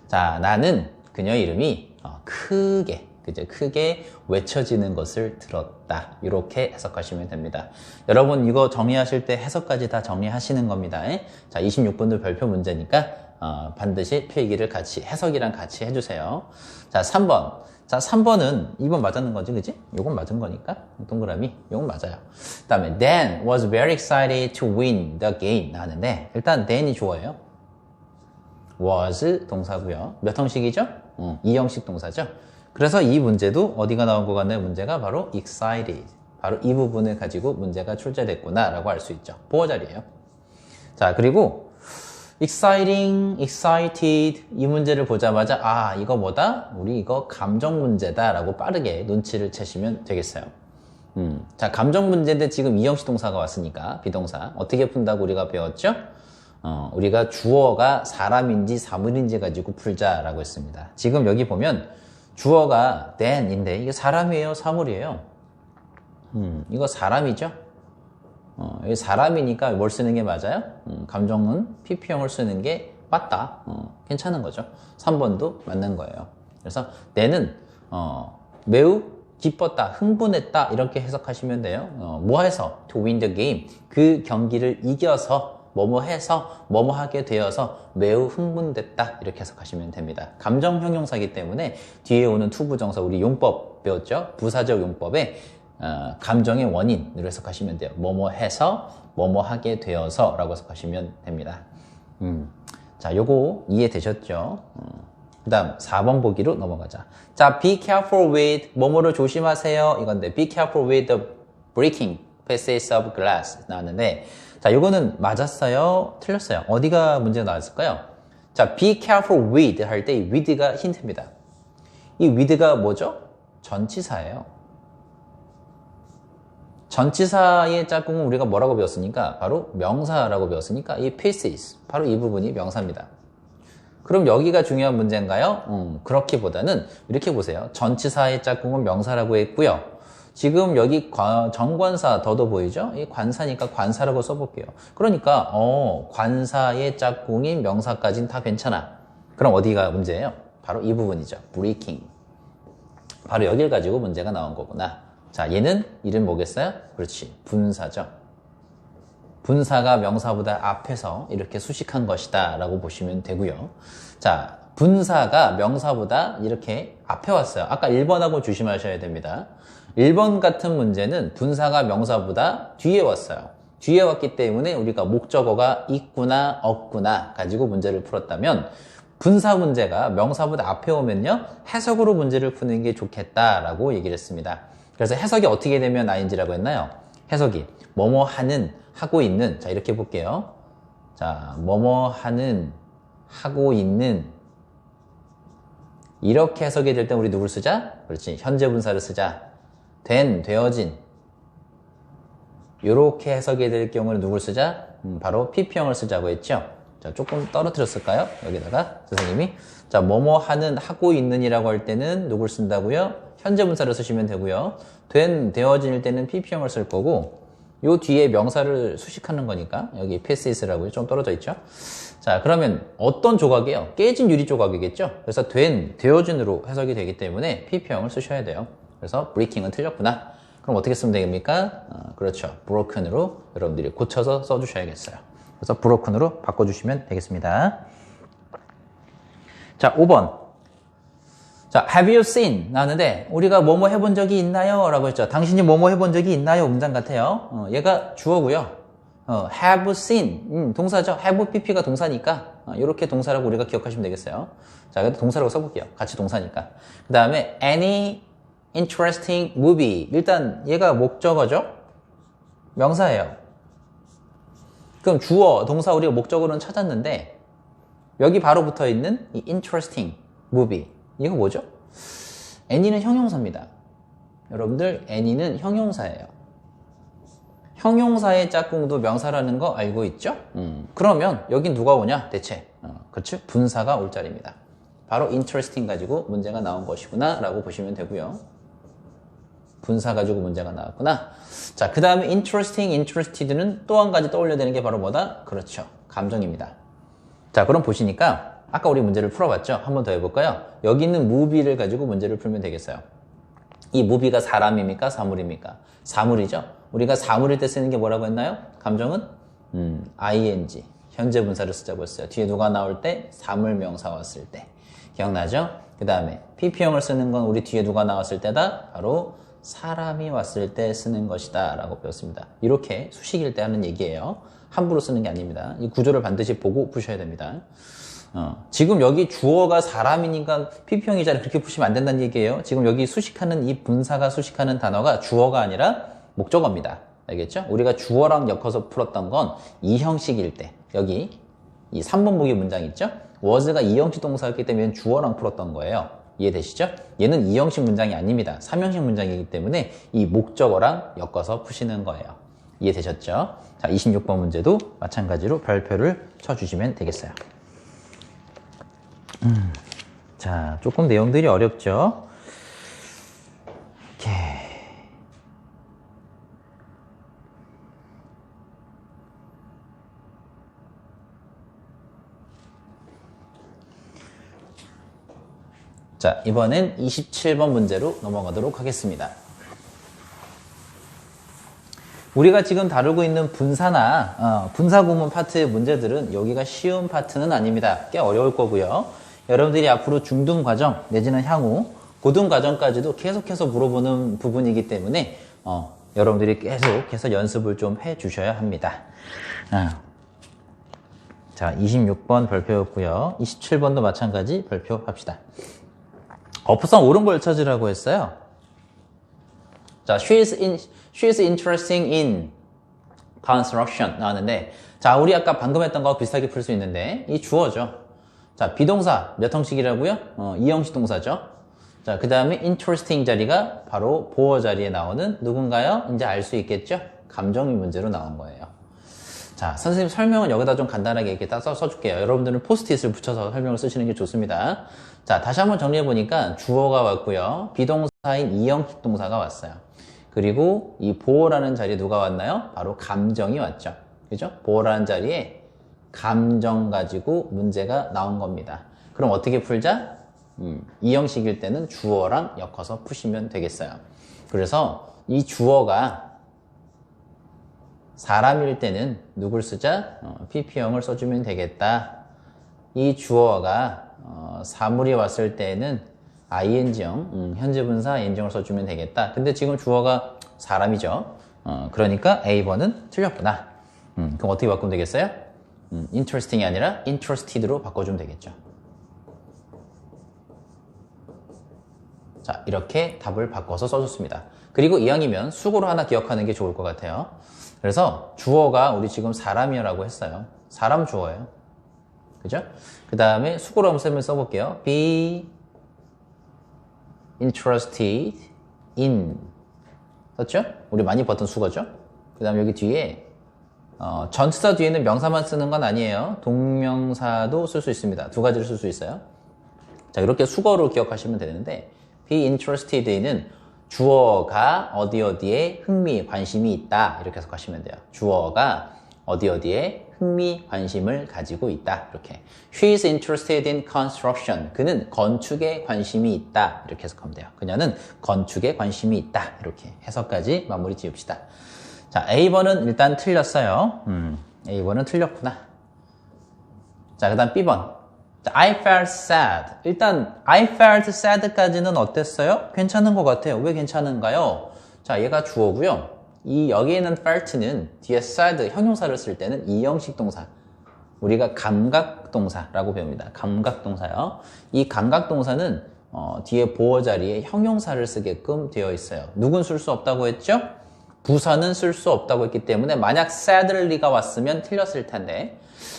자, 나는 그녀의 이름이 크게 외쳐지는 것을 들었다. 이렇게 해석하시면 됩니다. 여러분 이거 정리하실 때 해석까지 다 정리하시는 겁니다. 자, 26분도 별표 문제니까 반드시 필기를 같이 해석이랑 같이 해주세요. 자, 3번. 자, 3번은 2번 맞았는 거지, 그지? 요건 맞은 거니까 동그라미 요건 맞아요. 그 다음에 Dan was very excited to win the game 나왔는데 일단 Dan이 좋아해요. was 동사고요. 몇 형식이죠? 2형식 동사죠. 그래서 이 문제도 어디가 나온 것 같나요? 문제가 바로 excited. 바로 이 부분을 가지고 문제가 출제됐구나 라고 할 수 있죠. 보어 자리예요. 자, 그리고 exciting, excited 이 문제를 보자마자 이거 뭐다? 우리 이거 감정 문제다 라고 빠르게 눈치를 채시면 되겠어요. 자, 감정 문제인데 지금 2형식 동사가 왔으니까 비동사 어떻게 푼다고 우리가 배웠죠? 우리가 주어가 사람인지 사물인지 가지고 풀자라고 했습니다. 지금 여기 보면 주어가 than인데 이게 사람이에요? 사물이에요? 이거 사람이죠? 여기 사람이니까 뭘 쓰는 게 맞아요? 감정은 PP형을 쓰는 게 맞다. 괜찮은 거죠. 3번도 맞는 거예요. 그래서 than은 매우 기뻤다, 흥분했다 이렇게 해석하시면 돼요. 뭐 해서? To win the game. 그 경기를 이겨서 뭐뭐 해서 뭐뭐 하게 되어서 매우 흥분됐다 이렇게 해석하시면 됩니다. 감정 형용사이기 때문에 뒤에 오는 투부정사 우리 용법 배웠죠? 부사적 용법에 감정의 원인으로 해석하시면 돼요. 뭐뭐 해서 뭐뭐 하게 되어서 라고 해석하시면 됩니다. 자, 요거 이해되셨죠? 그 다음 4번 보기로 넘어가자. 자, be careful with 뭐뭐를 조심하세요 이건데 be careful with the breaking pieces of glass 나왔는데 자, 요거는 맞았어요? 틀렸어요? 어디가 문제가 나왔을까요? 자, be careful with 할 때 이 with가 힌트입니다. 이 with가 뭐죠? 전치사예요. 전치사의 짝꿍은 우리가 뭐라고 배웠으니까 바로 명사라고 배웠으니까 이 pieces 바로 이 부분이 명사입니다. 그럼 여기가 중요한 문제인가요? 그렇기보다는 이렇게 보세요. 전치사의 짝꿍은 명사라고 했고요. 지금 여기 정관사 더도 보이죠? 이 관사니까 관사라고 써볼게요. 그러니까 관사의 짝꿍인 명사까지는 다 괜찮아. 그럼 어디가 문제예요? 바로 이 부분이죠. breaking. 바로 여길 가지고 문제가 나온 거구나. 자, 얘는 이름 뭐겠어요? 그렇지. 분사죠. 분사가 명사보다 앞에서 이렇게 수식한 것이다 라고 보시면 되고요. 자, 분사가 명사보다 이렇게 앞에 왔어요. 아까 1번하고 조심하셔야 됩니다. 1번 같은 문제는 분사가 명사보다 뒤에 왔어요. 뒤에 왔기 때문에 우리가 목적어가 있구나 없구나 가지고 문제를 풀었다면 분사 문제가 명사보다 앞에 오면요 해석으로 문제를 푸는 게 좋겠다라고 얘기를 했습니다. 그래서 해석이 어떻게 되면 ing라고 했나요? 해석이 뭐뭐 하는 하고 있는 자 이렇게 볼게요. 자 뭐뭐 하는 하고 있는 이렇게 해석이 될 때 우리 누굴 쓰자? 그렇지 현재 분사를 쓰자. 된, 되어진 이렇게 해석이 될 경우는 누굴 쓰자? 바로 PP형을 쓰자고 했죠. 자, 조금 떨어뜨렸을까요? 여기다가 선생님이 자, 뭐뭐 하는 하고 있는이라고 할 때는 누굴 쓴다고요? 현재 분사를 쓰시면 되고요. 된, 되어진일 때는 PP형을 쓸 거고 요 뒤에 명사를 수식하는 거니까 여기 PSS라고요. 좀 떨어져 있죠. 자, 그러면 어떤 조각이에요? 깨진 유리 조각이겠죠? 그래서 된, 되어진으로 해석이 되기 때문에 PP형을 쓰셔야 돼요. 그래서 breaking은 틀렸구나. 그럼 어떻게 쓰면 되겠습니까? 그렇죠. broken으로 여러분들이 고쳐서 써주셔야겠어요. 그래서 broken으로 바꿔주시면 되겠습니다. 자, 5번. 자, have you seen? 나왔는데, 우리가 뭐뭐 해본 적이 있나요? 라고 했죠. 당신이 뭐뭐 해본 적이 있나요? 문장 같아요. 얘가 주어고요. have seen. 동사죠. have pp가 동사니까, 이렇게 동사라고 우리가 기억하시면 되겠어요. 자, 그래도 동사라고 써볼게요. 같이 동사니까. 그 다음에, any interesting movie. 일단, 얘가 목적어죠? 명사예요. 그럼 주어, 동사 우리가 목적어로는 찾았는데, 여기 바로 붙어 있는 이 interesting movie. 이거 뭐죠? any는 형용사입니다. 여러분들 any는 형용사예요. 형용사의 짝꿍도 명사라는 거 알고 있죠? 그러면 여긴 누가 오냐? 대체 그렇죠? 분사가 올 자리입니다. 바로 interesting 가지고 문제가 나온 것이구나 라고 보시면 되고요. 분사 가지고 문제가 나왔구나. 자, 그 다음에 interesting, interested는 또 한 가지 떠올려야 되는 게 바로 뭐다? 그렇죠. 감정입니다. 자, 그럼 보시니까 아까 우리 문제를 풀어봤죠? 한 번 더 해볼까요? 여기 있는 movie를 가지고 문제를 풀면 되겠어요. 이 movie가 사람입니까? 사물입니까? 사물이죠? 우리가 사물일 때 쓰는 게 뭐라고 했나요? 감정은? ing. 현재 분사를 쓰자고 했어요. 뒤에 누가 나올 때? 사물 명사 왔을 때. 기억나죠? 그 다음에 pp형을 쓰는 건 우리 뒤에 누가 나왔을 때다? 바로 사람이 왔을 때 쓰는 것이다 라고 배웠습니다. 이렇게 수식일 때 하는 얘기예요. 함부로 쓰는 게 아닙니다. 이 구조를 반드시 보고 푸셔야 됩니다. 지금 여기 주어가 사람이니까 pp형이잖아요. 그렇게 푸시면 안 된다는 얘기예요. 지금 여기 수식하는 이 분사가 수식하는 단어가 주어가 아니라 목적어입니다. 알겠죠? 우리가 주어랑 엮어서 풀었던 건 이 형식일 때 여기 이 3번 보기 문장 있죠? was가 이 형식 동사였기 때문에 주어랑 풀었던 거예요. 이해되시죠? 얘는 이 형식 문장이 아닙니다. 3형식 문장이기 때문에 이 목적어랑 엮어서 푸시는 거예요. 이해되셨죠? 자, 26번 문제도 마찬가지로 별표를 쳐주시면 되겠어요. 자, 조금 내용들이 어렵죠? 오케이. 자, 이번엔 27번 문제로 넘어가도록 하겠습니다. 우리가 지금 다루고 있는 분사나 분사 구문 파트의 문제들은 여기가 쉬운 파트는 아닙니다. 꽤 어려울 거고요. 여러분들이 앞으로 중등 과정 내지는 향후 고등 과정까지도 계속해서 물어보는 부분이기 때문에 여러분들이 계속해서 연습을 좀 해주셔야 합니다. 자, 26번 별표였고요. 27번도 마찬가지 별표합시다. 어프성 옳은 걸 찾으라고 했어요. 자, she is interesting in construction 나왔는데, 자, 우리 아까 방금 했던 거 비슷하게 풀 수 있는데, 이 주어죠. 자, 비동사 몇 형식이라고요? 2형식 동사죠. 자, 그 다음에 interesting 자리가 바로 보어 자리에 나오는 누군가요? 이제 알 수 있겠죠? 감정의 문제로 나온 거예요. 자, 선생님 설명은 여기다 좀 간단하게 이렇게 딱 써줄게요. 여러분들은 포스트잇을 붙여서 설명을 쓰시는 게 좋습니다. 자, 다시 한번 정리해보니까 주어가 왔고요. 비동사인 2형식 동사가 왔어요. 그리고 이 보어라는 자리에 누가 왔나요? 바로 감정이 왔죠. 그죠? 보어라는 자리에 감정 가지고 문제가 나온 겁니다. 그럼 어떻게 풀자? 이 형식일 때는 주어랑 엮어서 푸시면 되겠어요. 그래서 이 주어가 사람일 때는 누굴 쓰자? PP형을 써주면 되겠다. 이 주어가 사물이 왔을 때는 ing형, 현재 분사 ing형을 써주면 되겠다. 근데 지금 주어가 사람이죠. 그러니까 A번은 틀렸구나. 그럼 어떻게 바꾸면 되겠어요? interesting이 아니라 interested로 바꿔주면 되겠죠. 자, 이렇게 답을 바꿔서 써줬습니다. 그리고 이왕이면 수고로 하나 기억하는 게 좋을 것 같아요. 그래서 주어가 우리 지금 사람이라고 했어요. 사람 주어예요. 그죠? 그 다음에 수고로 한번 써볼게요. be interested in 썼죠? 우리 많이 봤던 수거죠? 그 다음 여기 뒤에 전치사 뒤에는 명사만 쓰는 건 아니에요. 동명사도 쓸 수 있습니다. 두 가지를 쓸 수 있어요. 자, 이렇게 수거로 기억하시면 되는데 be interested는 주어가 어디에 흥미, 관심이 있다 이렇게 해석하시면 돼요. 주어가 어디에 흥미, 관심을 가지고 있다 이렇게. She is interested in construction. 그는 건축에 관심이 있다 이렇게 해석하면 돼요. 그녀는 건축에 관심이 있다 이렇게 해석까지 마무리 지읍시다. 자, A번은 일단 틀렸어요. A번은 틀렸구나. 자, 그 다음 B번. 자, I felt sad. 일단 I felt sad까지는 어땠어요? 괜찮은 것 같아요. 왜 괜찮은가요? 자, 얘가 주어고요. 이 여기에 있는 felt는 뒤에 sad 형용사를 쓸 때는 이형식 동사. 우리가 감각동사라고 배웁니다. 감각동사요. 이 감각동사는 뒤에 보어 자리에 형용사를 쓰게끔 되어 있어요. 누군 쓸 수 없다고 했죠? 부사는 쓸 수 없다고 했기 때문에 만약 sadly가 왔으면 틀렸을 텐데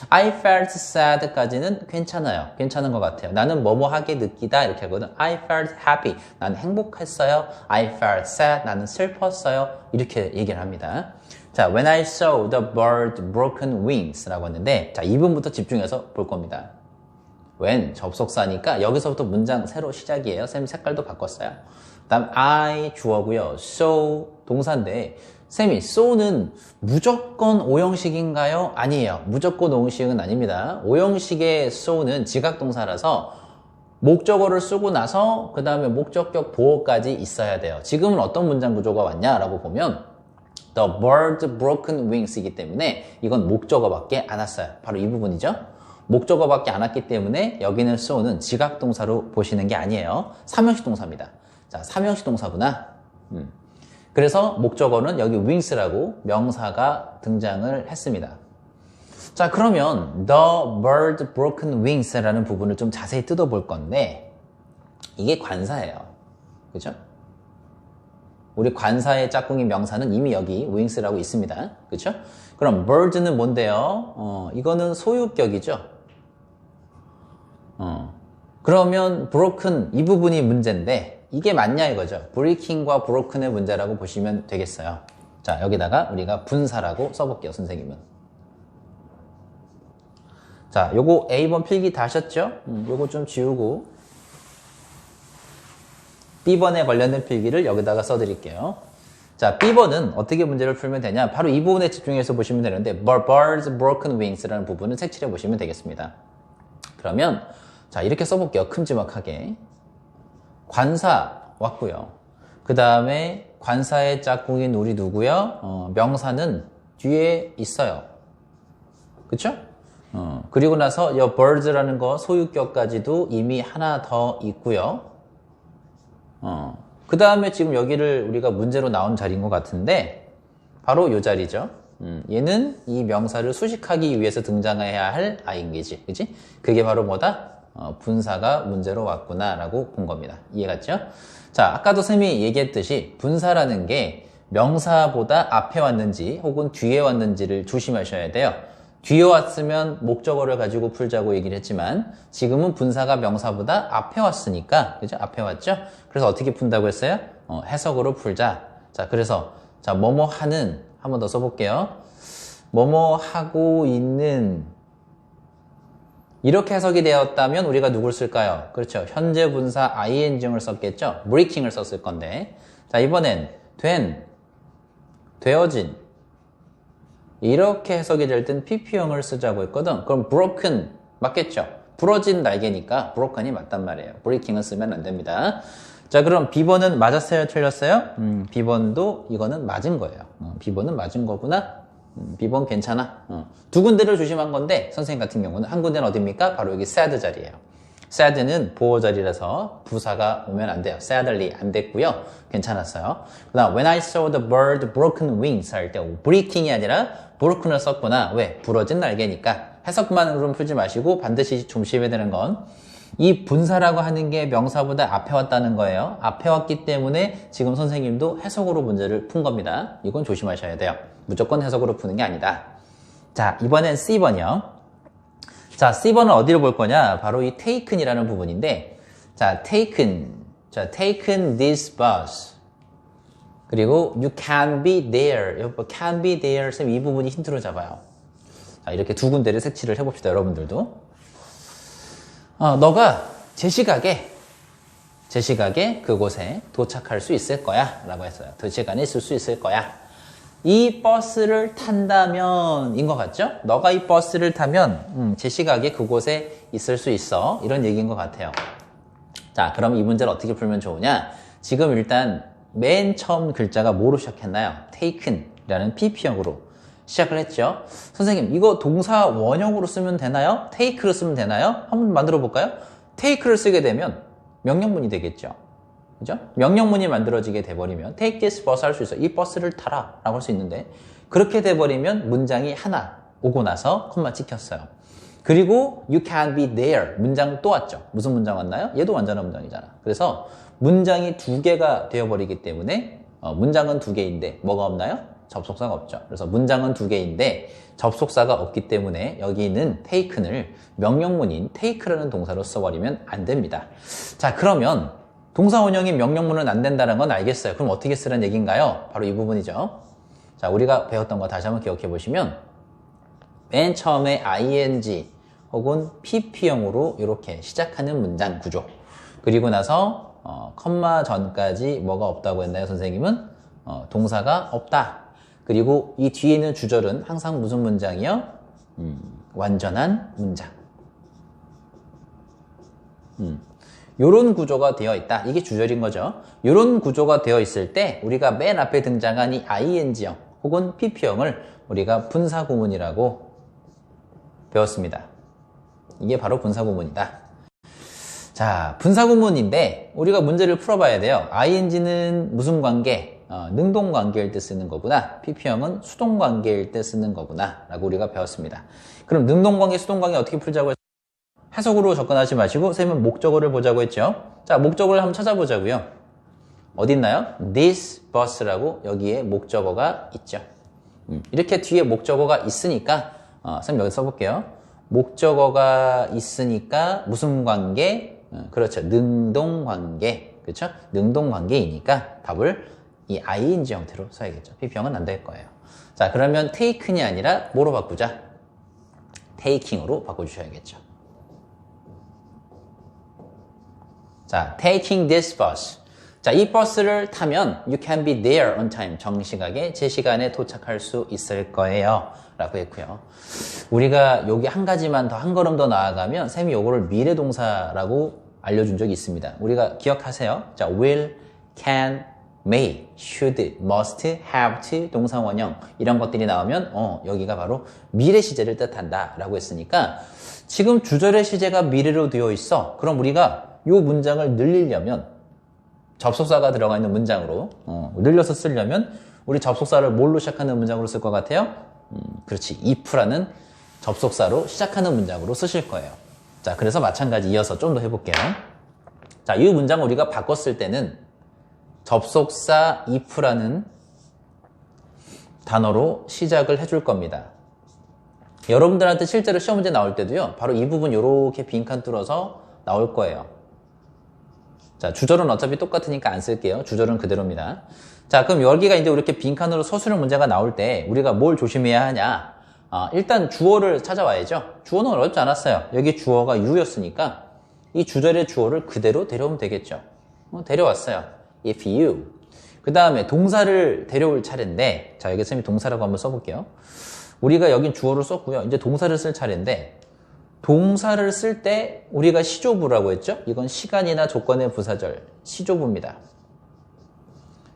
I felt sad까지는 괜찮아요. 괜찮은 것 같아요. 나는 뭐뭐하게 느끼다 이렇게 하거든. I felt happy. 나는 행복했어요. I felt sad. 나는 슬펐어요. 이렇게 얘기를 합니다. 자, when I saw the bird broken wings 라고 했는데 자, 이 부분부터 집중해서 볼 겁니다. when 접속사니까 여기서부터 문장 새로 시작이에요. 쌤 색깔도 바꿨어요. 다음 I 주어고요. saw 동사인데 쌤이 so는 무조건 오형식인가요? 아니에요. 무조건 오형식은 아닙니다. 오형식의 so는 지각동사라서 목적어를 쓰고 나서 그 다음에 목적격 보어까지 있어야 돼요. 지금은 어떤 문장 구조가 왔냐라고 보면 The bird broken wings이기 때문에 이건 목적어밖에 안 왔어요. 바로 이 부분이죠. 목적어밖에 안 왔기 때문에 여기는 so는 지각동사로 보시는 게 아니에요. 삼형식 동사입니다. 자, 삼형식 동사구나. 그래서 목적어는 여기 wings라고 명사가 등장을 했습니다. 자, 그러면 the bird broken wings라는 부분을 좀 자세히 뜯어볼 건데 이게 관사예요. 그죠? 우리 관사의 짝꿍이 명사는 이미 여기 wings라고 있습니다. 그죠? 그럼 bird는 뭔데요? 이거는 소유격이죠. 그러면 broken 이 부분이 문제인데 이게 맞냐 이거죠. breaking과 broken의 문제라고 보시면 되겠어요. 자, 여기다가 우리가 분사라고 써볼게요, 선생님은. 자, 요거 A번 필기 다 하셨죠? 요거 좀 지우고 B번에 관련된 필기를 여기다가 써드릴게요. 자, B번은 어떻게 문제를 풀면 되냐? 바로 이 부분에 집중해서 보시면 되는데 birds broken wings라는 부분을 색칠해 보시면 되겠습니다. 그러면 자, 이렇게 써볼게요. 큼지막하게. 관사 왔고요. 그 다음에 관사의 짝꿍인 우리 누구요? 명사는 뒤에 있어요. 그쵸? 그리고 나서 이 birds라는 거 소유격까지도 이미 하나 더 있고요. 그 다음에 지금 여기를 우리가 문제로 나온 자리인 것 같은데 바로 이 자리죠. 얘는 이 명사를 수식하기 위해서 등장해야 할 ing지. 그치? 그게 바로 뭐다? 분사가 문제로 왔구나라고 본 겁니다. 이해갔죠? 자, 아까도 쌤이 얘기했듯이 분사라는 게 명사보다 앞에 왔는지 혹은 뒤에 왔는지를 조심하셔야 돼요. 뒤에 왔으면 목적어를 가지고 풀자고 얘기를 했지만 지금은 분사가 명사보다 앞에 왔으니까 그죠? 앞에 왔죠? 그래서 어떻게 푼다고 했어요? 해석으로 풀자. 자, 그래서 자, 뭐뭐 하는 한 번 더 써볼게요. 뭐뭐 하고 있는 이렇게 해석이 되었다면 우리가 누굴 쓸까요? 그렇죠. 현재 분사 ing을 썼겠죠. breaking을 썼을 건데 자, 이번엔 된, 되어진 이렇게 해석이 될 땐 pp형을 쓰자고 했거든. 그럼 broken 맞겠죠. 부러진 날개니까 broken이 맞단 말이에요. breaking은 쓰면 안 됩니다. 자, 그럼 B번은 맞았어요? 틀렸어요? B번도 이거는 맞은 거예요. B번은 맞은 거구나. B번 괜찮아. 두 군데를 조심한 건데 선생님 같은 경우는 한 군데는 어디입니까? 바로 여기 sad 자리예요. sad는 보호 자리라서 부사가 오면 안 돼요. sadly 안 됐고요. 괜찮았어요. 그다음 when I saw the bird broken wings 할 때 breaking이 아니라 broken을 썼구나. 왜? 부러진 날개니까. 해석만으로는 풀지 마시고 반드시 조심해야 되는 건 이 분사라고 하는 게 명사보다 앞에 왔다는 거예요. 앞에 왔기 때문에 지금 선생님도 해석으로 문제를 푼 겁니다. 이건 조심하셔야 돼요. 무조건 해석으로 푸는 게 아니다. 자, 이번엔 C번이요. 자, C번은 어디를 볼 거냐? 바로 이 taken이라는 부분인데, 자, taken this bus. 그리고 you can be there. can be there. 쌤, 이 부분이 힌트로 잡아요. 자, 이렇게 두 군데를 색칠을 해봅시다, 여러분들도. 너가 제 시각에 그곳에 도착할 수 있을 거야. 라고 했어요. 그 시간에 있을 수 있을 거야. 이 버스를 탄다면, 인 것 같죠? 너가 이 버스를 타면, 제 시각에 그곳에 있을 수 있어. 이런 얘기인 것 같아요. 자, 그럼 이 문제를 어떻게 풀면 좋으냐? 지금 일단 맨 처음 글자가 뭐로 시작했나요? taken이라는 PP형으로 시작을 했죠. 선생님, 이거 동사 원형으로 쓰면 되나요? take를 쓰면 되나요? 한번 만들어 볼까요? take를 쓰게 되면 명령문이 되겠죠. 그죠? 명령문이 만들어지게 돼버리면 take this bus 할 수 있어. 이 버스를 타라 라고 할 수 있는데 그렇게 돼버리면 문장이 하나 오고 나서 콤마 찍혔어요. 그리고 you can be there 문장 또 왔죠. 무슨 문장 왔나요? 얘도 완전한 문장이잖아. 그래서 문장이 두 개가 되어버리기 때문에 문장은 두 개인데 뭐가 없나요? 접속사가 없죠. 그래서 문장은 두 개인데 접속사가 없기 때문에 여기는 taken을 명령문인 take라는 동사로 써버리면 안 됩니다. 자, 그러면 동사 원형인 명령문은 안 된다는 건 알겠어요. 그럼 어떻게 쓰라는 얘기인가요? 바로 이 부분이죠. 자, 우리가 배웠던 거 다시 한번 기억해 보시면 맨 처음에 ing 혹은 pp형으로 이렇게 시작하는 문장 구조. 그리고 나서 컴마 전까지 뭐가 없다고 했나요? 선생님은 동사가 없다. 그리고 이 뒤에 있는 주절은 항상 무슨 문장이요? 완전한 문장. 요런 구조가 되어 있다. 이게 주절인 거죠. 요런 구조가 되어 있을 때 우리가 맨 앞에 등장한 이 ing형 혹은 pp형을 우리가 분사구문이라고 배웠습니다. 이게 바로 분사구문이다. 자, 분사구문인데 우리가 문제를 풀어봐야 돼요. ing는 무슨 관계? 능동관계일 때 쓰는 거구나. pp형은 수동관계일 때 쓰는 거구나 라고 우리가 배웠습니다. 그럼 능동관계, 수동관계 어떻게 풀자고 했어요? 해석으로 접근하지 마시고 쌤은 목적어를 보자고 했죠. 자, 목적어를 한번 찾아보자고요. 어디 있나요? This bus라고 여기에 목적어가 있죠. 이렇게 뒤에 목적어가 있으니까 쌤 여기 써볼게요. 목적어가 있으니까 무슨 관계? 그렇죠. 능동관계. 그렇죠? 능동관계이니까 답을 이 ing 형태로 써야겠죠. pp형은 안 될 거예요. 자, 그러면 taken이 아니라 뭐로 바꾸자? taking으로 바꿔주셔야겠죠. 자, taking this bus. 자, 이 버스를 타면 you can be there on time. 정시각에 제 시간에 도착할 수 있을 거예요. 라고 했고요. 우리가 여기 한 가지만 더 한 걸음 더 나아가면 쌤이 요거를 미래동사라고 알려준 적이 있습니다. 우리가 기억하세요. 자, will, can, may, should, must, have to, 동사 원형 이런 것들이 나오면 여기가 바로 미래 시제를 뜻한다 라고 했으니까 지금 주절의 시제가 미래로 되어 있어. 그럼 우리가 이 문장을 늘리려면 접속사가 들어가 있는 문장으로 늘려서 쓰려면 우리 접속사를 뭘로 시작하는 문장으로 쓸 것 같아요? 그렇지. if라는 접속사로 시작하는 문장으로 쓰실 거예요. 자, 그래서 마찬가지 이어서 좀 더 해볼게요. 자, 이 문장을 우리가 바꿨을 때는 접속사 if라는 단어로 시작을 해줄 겁니다. 여러분들한테 실제로 시험 문제 나올 때도요, 바로 이 부분 이렇게 빈칸 뚫어서 나올 거예요. 자, 주절은 어차피 똑같으니까 안 쓸게요. 주절은 그대로입니다. 자, 그럼 여기가 이제 이렇게 빈칸으로 서술형 문제가 나올 때 우리가 뭘 조심해야 하냐? 일단 주어를 찾아와야죠. 주어는 어렵지 않았어요. 여기 주어가 you였으니까 이 주절의 주어를 그대로 데려오면 되겠죠. 데려왔어요. if you. 그 다음에 동사를 데려올 차례인데, 자, 여기 쌤이 동사라고 한번 써볼게요. 우리가 여긴 주어를 썼고요. 이제 동사를 쓸 차례인데, 동사를 쓸 때 우리가 시조부라고 했죠? 이건 시간이나 조건의 부사절, 시조부입니다.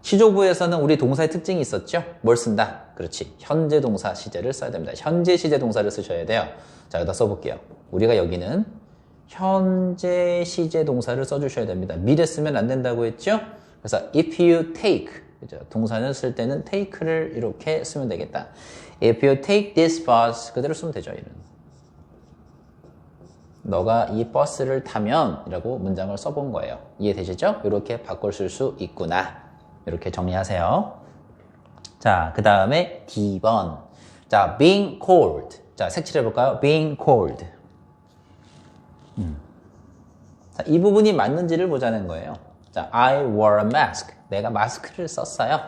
시조부에서는 우리 동사의 특징이 있었죠? 뭘 쓴다? 그렇지. 현재 동사 시제를 써야 됩니다. 현재 시제 동사를 쓰셔야 돼요. 자, 여기다 써볼게요. 우리가 여기는 현재 시제 동사를 써주셔야 됩니다. 미래 쓰면 안 된다고 했죠? 그래서 if you take, 그죠? 동사는 쓸 때는 take를 이렇게 쓰면 되겠다. If you take this bus, 그대로 쓰면 되죠. 이런. 너가 이 버스를 타면 이라고 문장을 써본 거예요. 이해되시죠? 이렇게 바꿀 수 있구나. 이렇게 정리하세요. 자, 그 다음에 D번. 자, being cold. 자, 색칠해볼까요? being cold. 자, 이 부분이 맞는지를 보자는 거예요. 자, I wore a mask. 내가 마스크를 썼어요.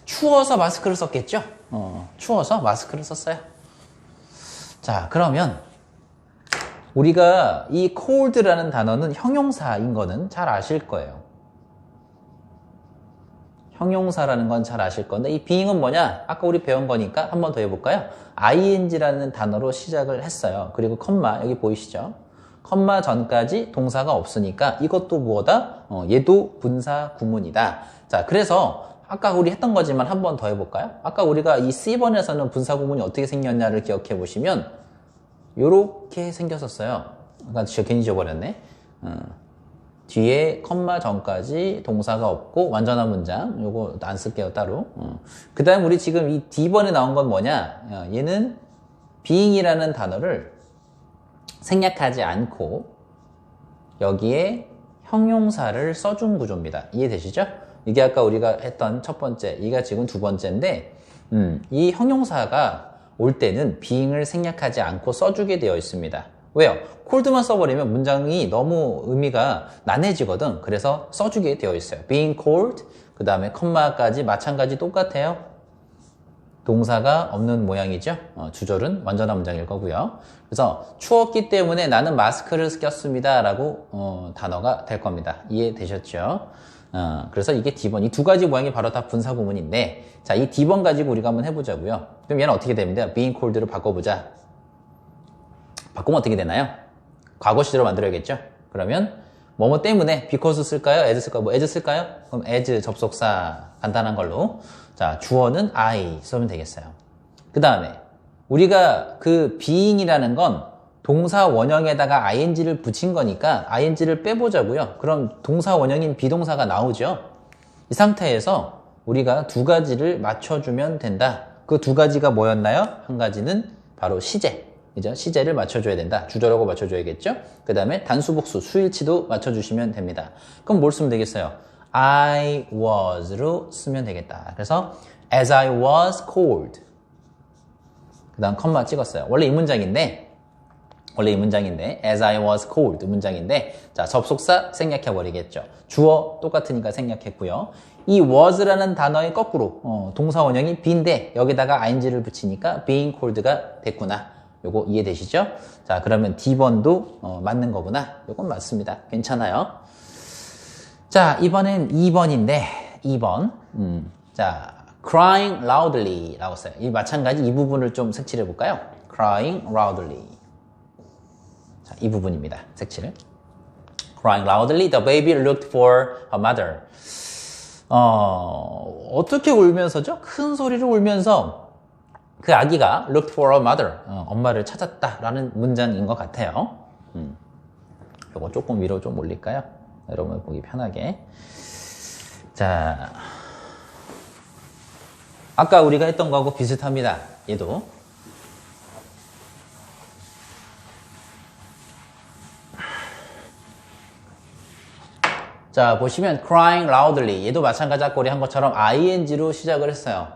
추워서 마스크를 썼겠죠? 추워서 마스크를 썼어요. 자, 그러면 우리가 이 cold라는 단어는 형용사인 거는 잘 아실 거예요. 형용사라는 건 잘 아실 건데 이 being은 뭐냐? 아까 우리 배운 거니까 한 번 더 해볼까요? ing라는 단어로 시작을 했어요. 그리고 컴마 여기 보이시죠? 컴마 전까지 동사가 없으니까 이것도 뭐다? 얘도 분사 구문이다. 자, 그래서 아까 우리 했던 거지만 한 번 더 해볼까요? 아까 우리가 이 C번에서는 분사 구문이 어떻게 생겼냐를 기억해 보시면 요렇게 생겼었어요. 아까 괜히 잊어버렸네. 뒤에 컴마 전까지 동사가 없고 완전한 문장. 요거 안 쓸게요 따로. 그 다음 우리 지금 이 D번에 나온 건 뭐냐? 얘는 being이라는 단어를 생략하지 않고 여기에 형용사를 써준 구조입니다. 이해되시죠? 이게 아까 우리가 했던 첫 번째, 이가 지금 두 번째인데 이 형용사가 올 때는 being을 생략하지 않고 써주게 되어 있습니다. 왜요? cold만 써버리면 문장이 너무 의미가 난해지거든. 그래서 써주게 되어 있어요. being cold, 그 다음에 컴마까지 마찬가지 똑같아요. 동사가 없는 모양이죠. 주절은 완전한 문장일 거고요. 그래서 추웠기 때문에 나는 마스크를 꼈습니다 라고 단어가 될 겁니다. 이해되셨죠? 그래서 이게 D번, 이 두 가지 모양이 바로 다 분사 구문인데 자, 이 D번 가지고 우리가 한번 해보자고요. 그럼 얘는 어떻게 됩니다? being cold로 바꿔보자. 바꾸면 어떻게 되나요? 과거 시제로 만들어야겠죠? 그러면 뭐뭐 때문에 because 쓸까요? as 쓸까요? 뭐 as 쓸까요? 그럼 as 접속사 간단한 걸로 자, 주어는 I 쓰면 되겠어요. 그 다음에 우리가 그 being이라는 건 동사 원형에다가 ing를 붙인 거니까 ing를 빼보자고요. 그럼 동사 원형인 비동사가 나오죠. 이 상태에서 우리가 두 가지를 맞춰주면 된다. 그 두 가지가 뭐였나요? 한 가지는 바로 시제. 그죠? 시제를 맞춰줘야 된다. 주절하고 맞춰줘야겠죠? 그 다음에 단수복수, 수일치도 맞춰주시면 됩니다. 그럼 뭘 쓰면 되겠어요? I was로 쓰면 되겠다. 그래서 as I was cold. 그 다음 컴마 찍었어요. 원래 이 문장인데 as I was cold 문장인데 자, 접속사 생략해버리겠죠. 주어 똑같으니까 생략했고요. 이 was라는 단어의 거꾸로 동사 원형이 be인데 여기다가 ing를 붙이니까 being cold가 됐구나. 요거 이해되시죠? 자, 그러면 D번도 맞는 거구나. 요건 맞습니다. 괜찮아요. 자, 이번엔 2번인데 2번 자, crying loudly 라고 써요. 이 마찬가지 이 부분을 좀 색칠해 볼까요? crying loudly. 자, 이 부분입니다. 색칠. crying loudly, the baby looked for her mother. 어떻게 울면서죠? 큰 소리로 울면서 그 아기가 looked for a mother, 엄마를 찾았다라는 문장인 것 같아요. 요거 조금 위로 좀 올릴까요? 여러분 보기 편하게. 자, 아까 우리가 했던 거하고 비슷합니다. 얘도. 자, 보시면 crying loudly 얘도 마찬가지 아까 우리 한 것처럼 ing로 시작을 했어요.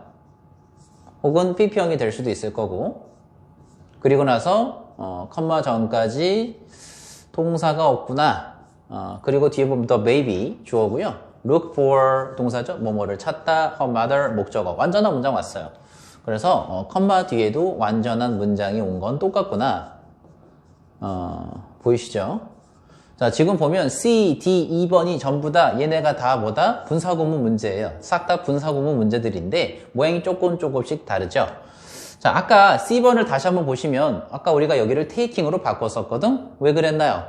혹은 pp형이 될 수도 있을 거고 그리고 나서 컴마 전까지 동사가 없구나. 그리고 뒤에 보면 the baby 주어고요. look for 동사죠. 뭐뭐를 찾다. her mother 목적어. 완전한 문장 왔어요. 그래서 컴마 뒤에도 완전한 문장이 온 건 똑같구나. 보이시죠? 자, 지금 보면 C, D, 2번이 전부 다 얘네가 다 뭐다? 분사구문 문제예요. 싹 다 분사구문 문제들인데 모양이 조금씩 다르죠. 자, 아까 C번을 다시 한번 보시면 아까 우리가 여기를 taking으로 바꿨었거든? 왜 그랬나요?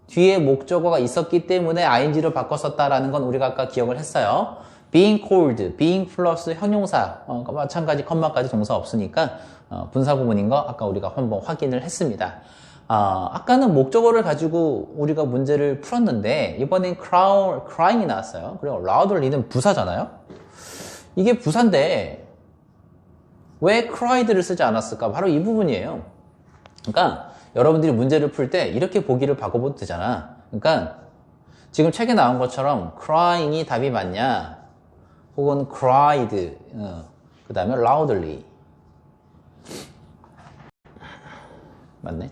뒤에 목적어가 있었기 때문에 ing로 바꿨었다라는 건 우리가 아까 기억을 했어요. being cold, being 플러스 형용사, 마찬가지 컴마까지 동사 없으니까 분사 구문인 거 아까 우리가 한번 확인을 했습니다. 아까는 목적어를 가지고 우리가 문제를 풀었는데 이번엔 crying이 나왔어요. 그리고 loudly는 부사잖아요. 이게 부사인데 왜 cried를 쓰지 않았을까? 바로 이 부분이에요. 그러니까 여러분들이 문제를 풀 때 이렇게 보기를 바꿔봐도 되잖아. 그러니까 지금 책에 나온 것처럼 crying이 답이 맞냐? 혹은 cried, 그 다음에 loudly. 맞네.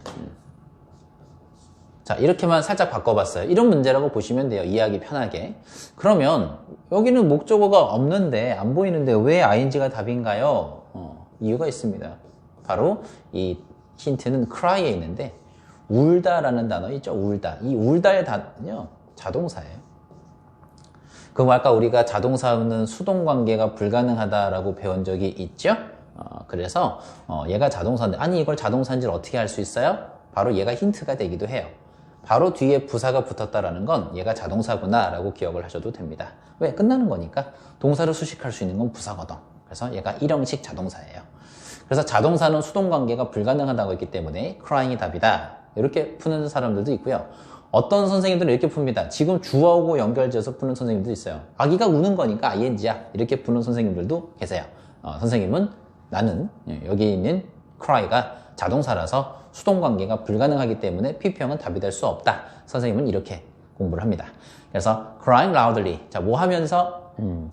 자, 이렇게만 살짝 바꿔봤어요. 이런 문제라고 보시면 돼요. 이해하기 편하게. 그러면 여기는 목적어가 없는데 안 보이는데 왜 ing가 답인가요? 이유가 있습니다. 바로 이 힌트는 cry에 있는데 울다라는 단어 있죠. 울다. 이 울다의 단어는요. 자동사예요. 그럼 아까 우리가 자동사는 수동관계가 불가능하다라고 배운 적이 있죠. 그래서 얘가 자동사인데 아니 이걸 자동사인지를 어떻게 알 수 있어요? 바로 얘가 힌트가 되기도 해요. 바로 뒤에 부사가 붙었다라는 건 얘가 자동사구나 라고 기억을 하셔도 됩니다. 왜? 끝나는 거니까 동사를 수식할 수 있는 건 부사거든. 그래서 얘가 일형식 자동사예요. 그래서 자동사는 수동관계가 불가능하다고 했기 때문에 crying이 답이다. 이렇게 푸는 사람들도 있고요. 어떤 선생님들은 이렇게 풉니다. 지금 주어하고 연결지어서 푸는 선생님도 있어요. 아기가 우는 거니까 ing야. 이렇게 푸는 선생님들도 계세요. 선생님은 나는 여기 있는 cry가 자동사라서 수동관계가 불가능하기 때문에 PP형은 답이 될 수 없다. 선생님은 이렇게 공부를 합니다. 그래서 crying loudly. 자, 뭐 하면서?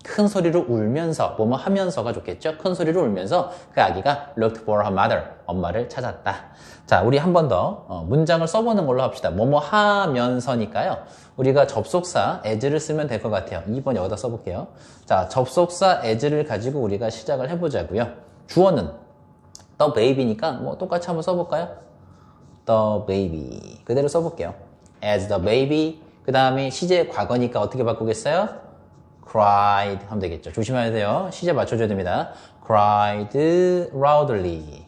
큰 소리로 울면서, 뭐뭐 하면서가 좋겠죠? 큰 소리로 울면서 그 아기가 looked for her mother. 엄마를 찾았다. 자, 우리 한 번 더 문장을 써보는 걸로 합시다. 뭐뭐 하면서니까요. 우리가 접속사 as를 쓰면 될 것 같아요. 2번 여기다 써볼게요. 자, 접속사 as를 가지고 우리가 시작을 해보자고요. 주어는 the baby니까 뭐 똑같이 한번 써볼까요? the baby 그대로 써볼게요. as the baby 그 다음에 시제 과거니까 어떻게 바꾸겠어요? cried 하면 되겠죠. 조심해야 돼요. 시제 맞춰줘야 됩니다. cried loudly.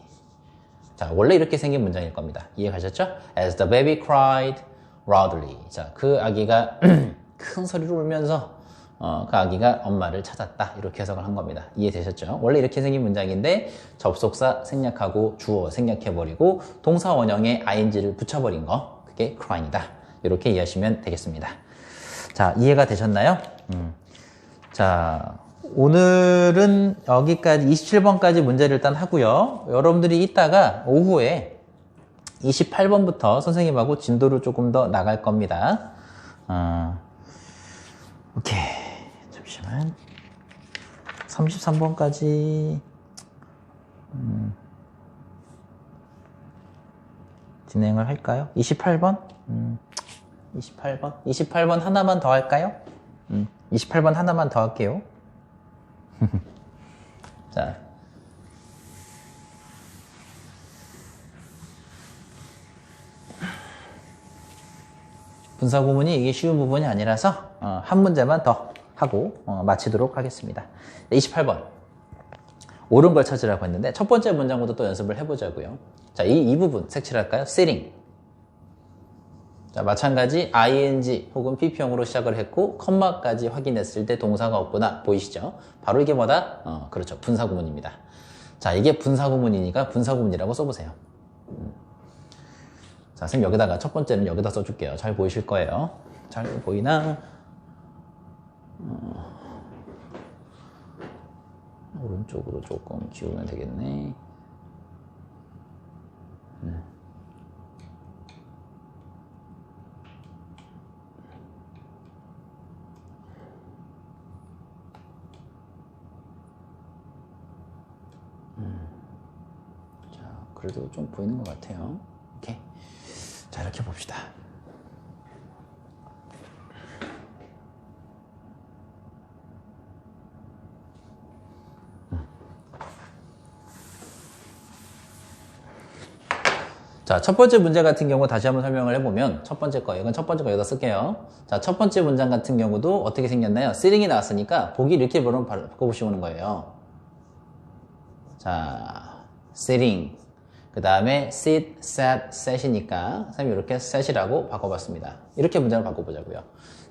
자, 원래 이렇게 생긴 문장일 겁니다. 이해 가셨죠? as the baby cried loudly. 자, 그 아기가 큰 소리로 울면서 그 아기가 엄마를 찾았다. 이렇게 해석을 한 겁니다. 이해되셨죠? 원래 이렇게 생긴 문장인데 접속사 생략하고 주어 생략해버리고 동사 원형에 ing를 붙여버린 거 그게 crying이다. 이렇게 이해하시면 되겠습니다. 자, 이해가 되셨나요? 자, 오늘은 여기까지 27번까지 문제를 일단 하고요. 여러분들이 이따가 오후에 28번부터 선생님하고 진도를 조금 더 나갈 겁니다. 오케이. 잠시만. 33번까지 진행을 할까요? 28번? 28번 하나만 더 할까요? 28번 하나만 더 할게요. 자. 분사 구문이 이게 쉬운 부분이 아니라서 한 문제만 더 하고 마치도록 하겠습니다. 28번. 옳은 걸 찾으라고 했는데 첫 번째 문장부터 또 연습을 해보자고요. 자, 이 부분 색칠할까요? sitting. 자, 마찬가지 ing 혹은 pp형으로 시작을 했고 컴마까지 확인했을 때 동사가 없구나 보이시죠? 바로 이게 뭐다? 그렇죠. 분사 구문입니다. 자, 이게 분사 구문이니까 분사 구문이라고 써보세요. 자, 선생님 여기다가 첫 번째는 여기다 써줄게요. 잘 보이실 거예요. 잘 보이나? 오른쪽으로 조금 기우면 되겠네. 자, 그래도 좀 보이는 것 같아요. 오케이. 자, 이렇게 봅시다. 자, 첫 번째 문제 같은 경우 다시 한번 설명을 해보면 첫 번째 거, 이건 첫 번째 거 여기다 쓸게요. 자, 첫 번째 문장 같은 경우도 어떻게 생겼나요? sitting이 나왔으니까 보기 이렇게 바꿔보시면 거예요. 자, sitting. 그 다음에 sit, sat, set이니까 선생님이 이렇게 set이라고 바꿔봤습니다. 이렇게 문장을 바꿔보자고요.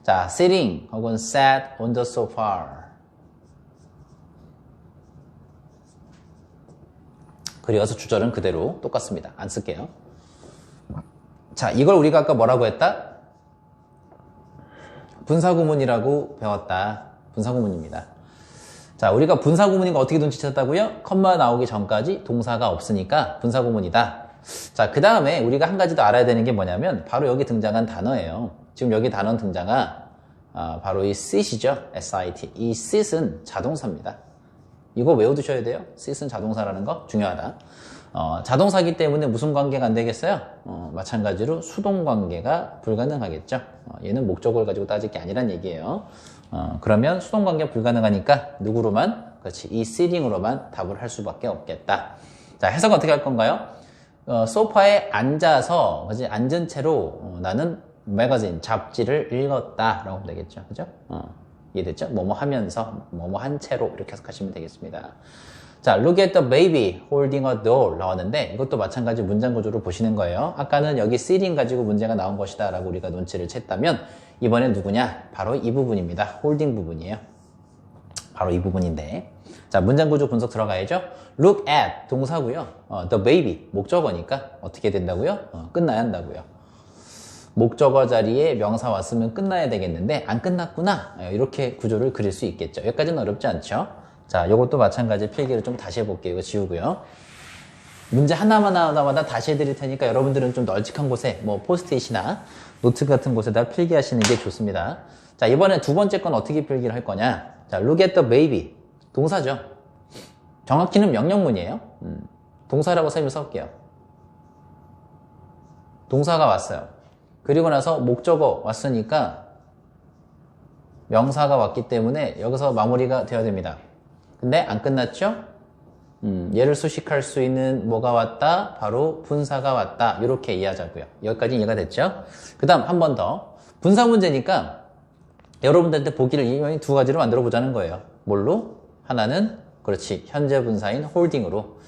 자, sitting 혹은 sat on the sofa. 그리고서 주절은 그대로 똑같습니다. 안 쓸게요. 자, 이걸 우리가 아까 뭐라고 했다? 분사구문이라고 배웠다. 분사구문입니다. 자, 우리가 분사구문인 거 어떻게 눈치챘다고요? 컴마 나오기 전까지 동사가 없으니까 분사구문이다. 자, 그 다음에 우리가 한 가지 더 알아야 되는 게 뭐냐면 바로 여기 등장한 단어예요. 지금 여기 단어 등장한 바로 이 sit이죠. sit. 이 sit은 자동사입니다. 이거 외워두셔야 돼요. sit은 자동사라는 거 중요하다. 자동사기 때문에 무슨 관계가 안 되겠어요? 마찬가지로 수동관계가 불가능하겠죠. 얘는 목적어를 가지고 따질 게 아니란 얘기예요. 그러면 수동관계가 불가능하니까 누구로만? 그렇지, 이 sitting으로만 답을 할 수밖에 없겠다. 자, 해석 어떻게 할 건가요? 소파에 앉아서, 그지? 앉은 채로 나는 매거진, 잡지를 읽었다 라고 하면 되겠죠. 그죠? 이해됐죠? 뭐뭐 하면서, 뭐뭐 한 채로 이렇게 해석하시면 되겠습니다. 자, look at the baby holding a doll 나왔는데 이것도 마찬가지 문장 구조로 보시는 거예요. 아까는 여기 sitting 가지고 문제가 나온 것이다 라고 우리가 눈치를 챘다면 이번엔 누구냐? 바로 이 부분입니다. holding 부분이에요. 바로 이 부분인데, 자, 문장 구조 분석 들어가야죠. look at 동사고요. the baby 목적어니까 어떻게 된다고요? 끝나야 한다고요. 목적어 자리에 명사 왔으면 끝나야 되겠는데 안 끝났구나. 이렇게 구조를 그릴 수 있겠죠. 여기까지는 어렵지 않죠? 자, 이것도 마찬가지 필기를 좀 다시 해볼게요. 이거 지우고요. 문제 하나마다 다시 해드릴 테니까 여러분들은 좀 널찍한 곳에 뭐 포스트잇이나 노트 같은 곳에다 필기하시는 게 좋습니다. 자, 이번엔 두 번째 건 어떻게 필기를 할 거냐? 자, look at the baby. 동사죠. 정확히는 명령문이에요. 동사라고 선생님이 써볼게요. 동사가 왔어요. 그리고 나서 목적어 왔으니까 명사가 왔기 때문에 여기서 마무리가 되어야 됩니다. 근데 안 끝났죠? 얘를 수식할 수 있는 뭐가 왔다? 바로 분사가 왔다. 이렇게 이해하자고요. 여기까지 이해가 됐죠? 그 다음 한 번 더. 분사 문제니까 여러분들한테 보기를 이번에 두 가지로 만들어 보자는 거예요. 뭘로? 하나는 그렇지, 현재 분사인 holding으로.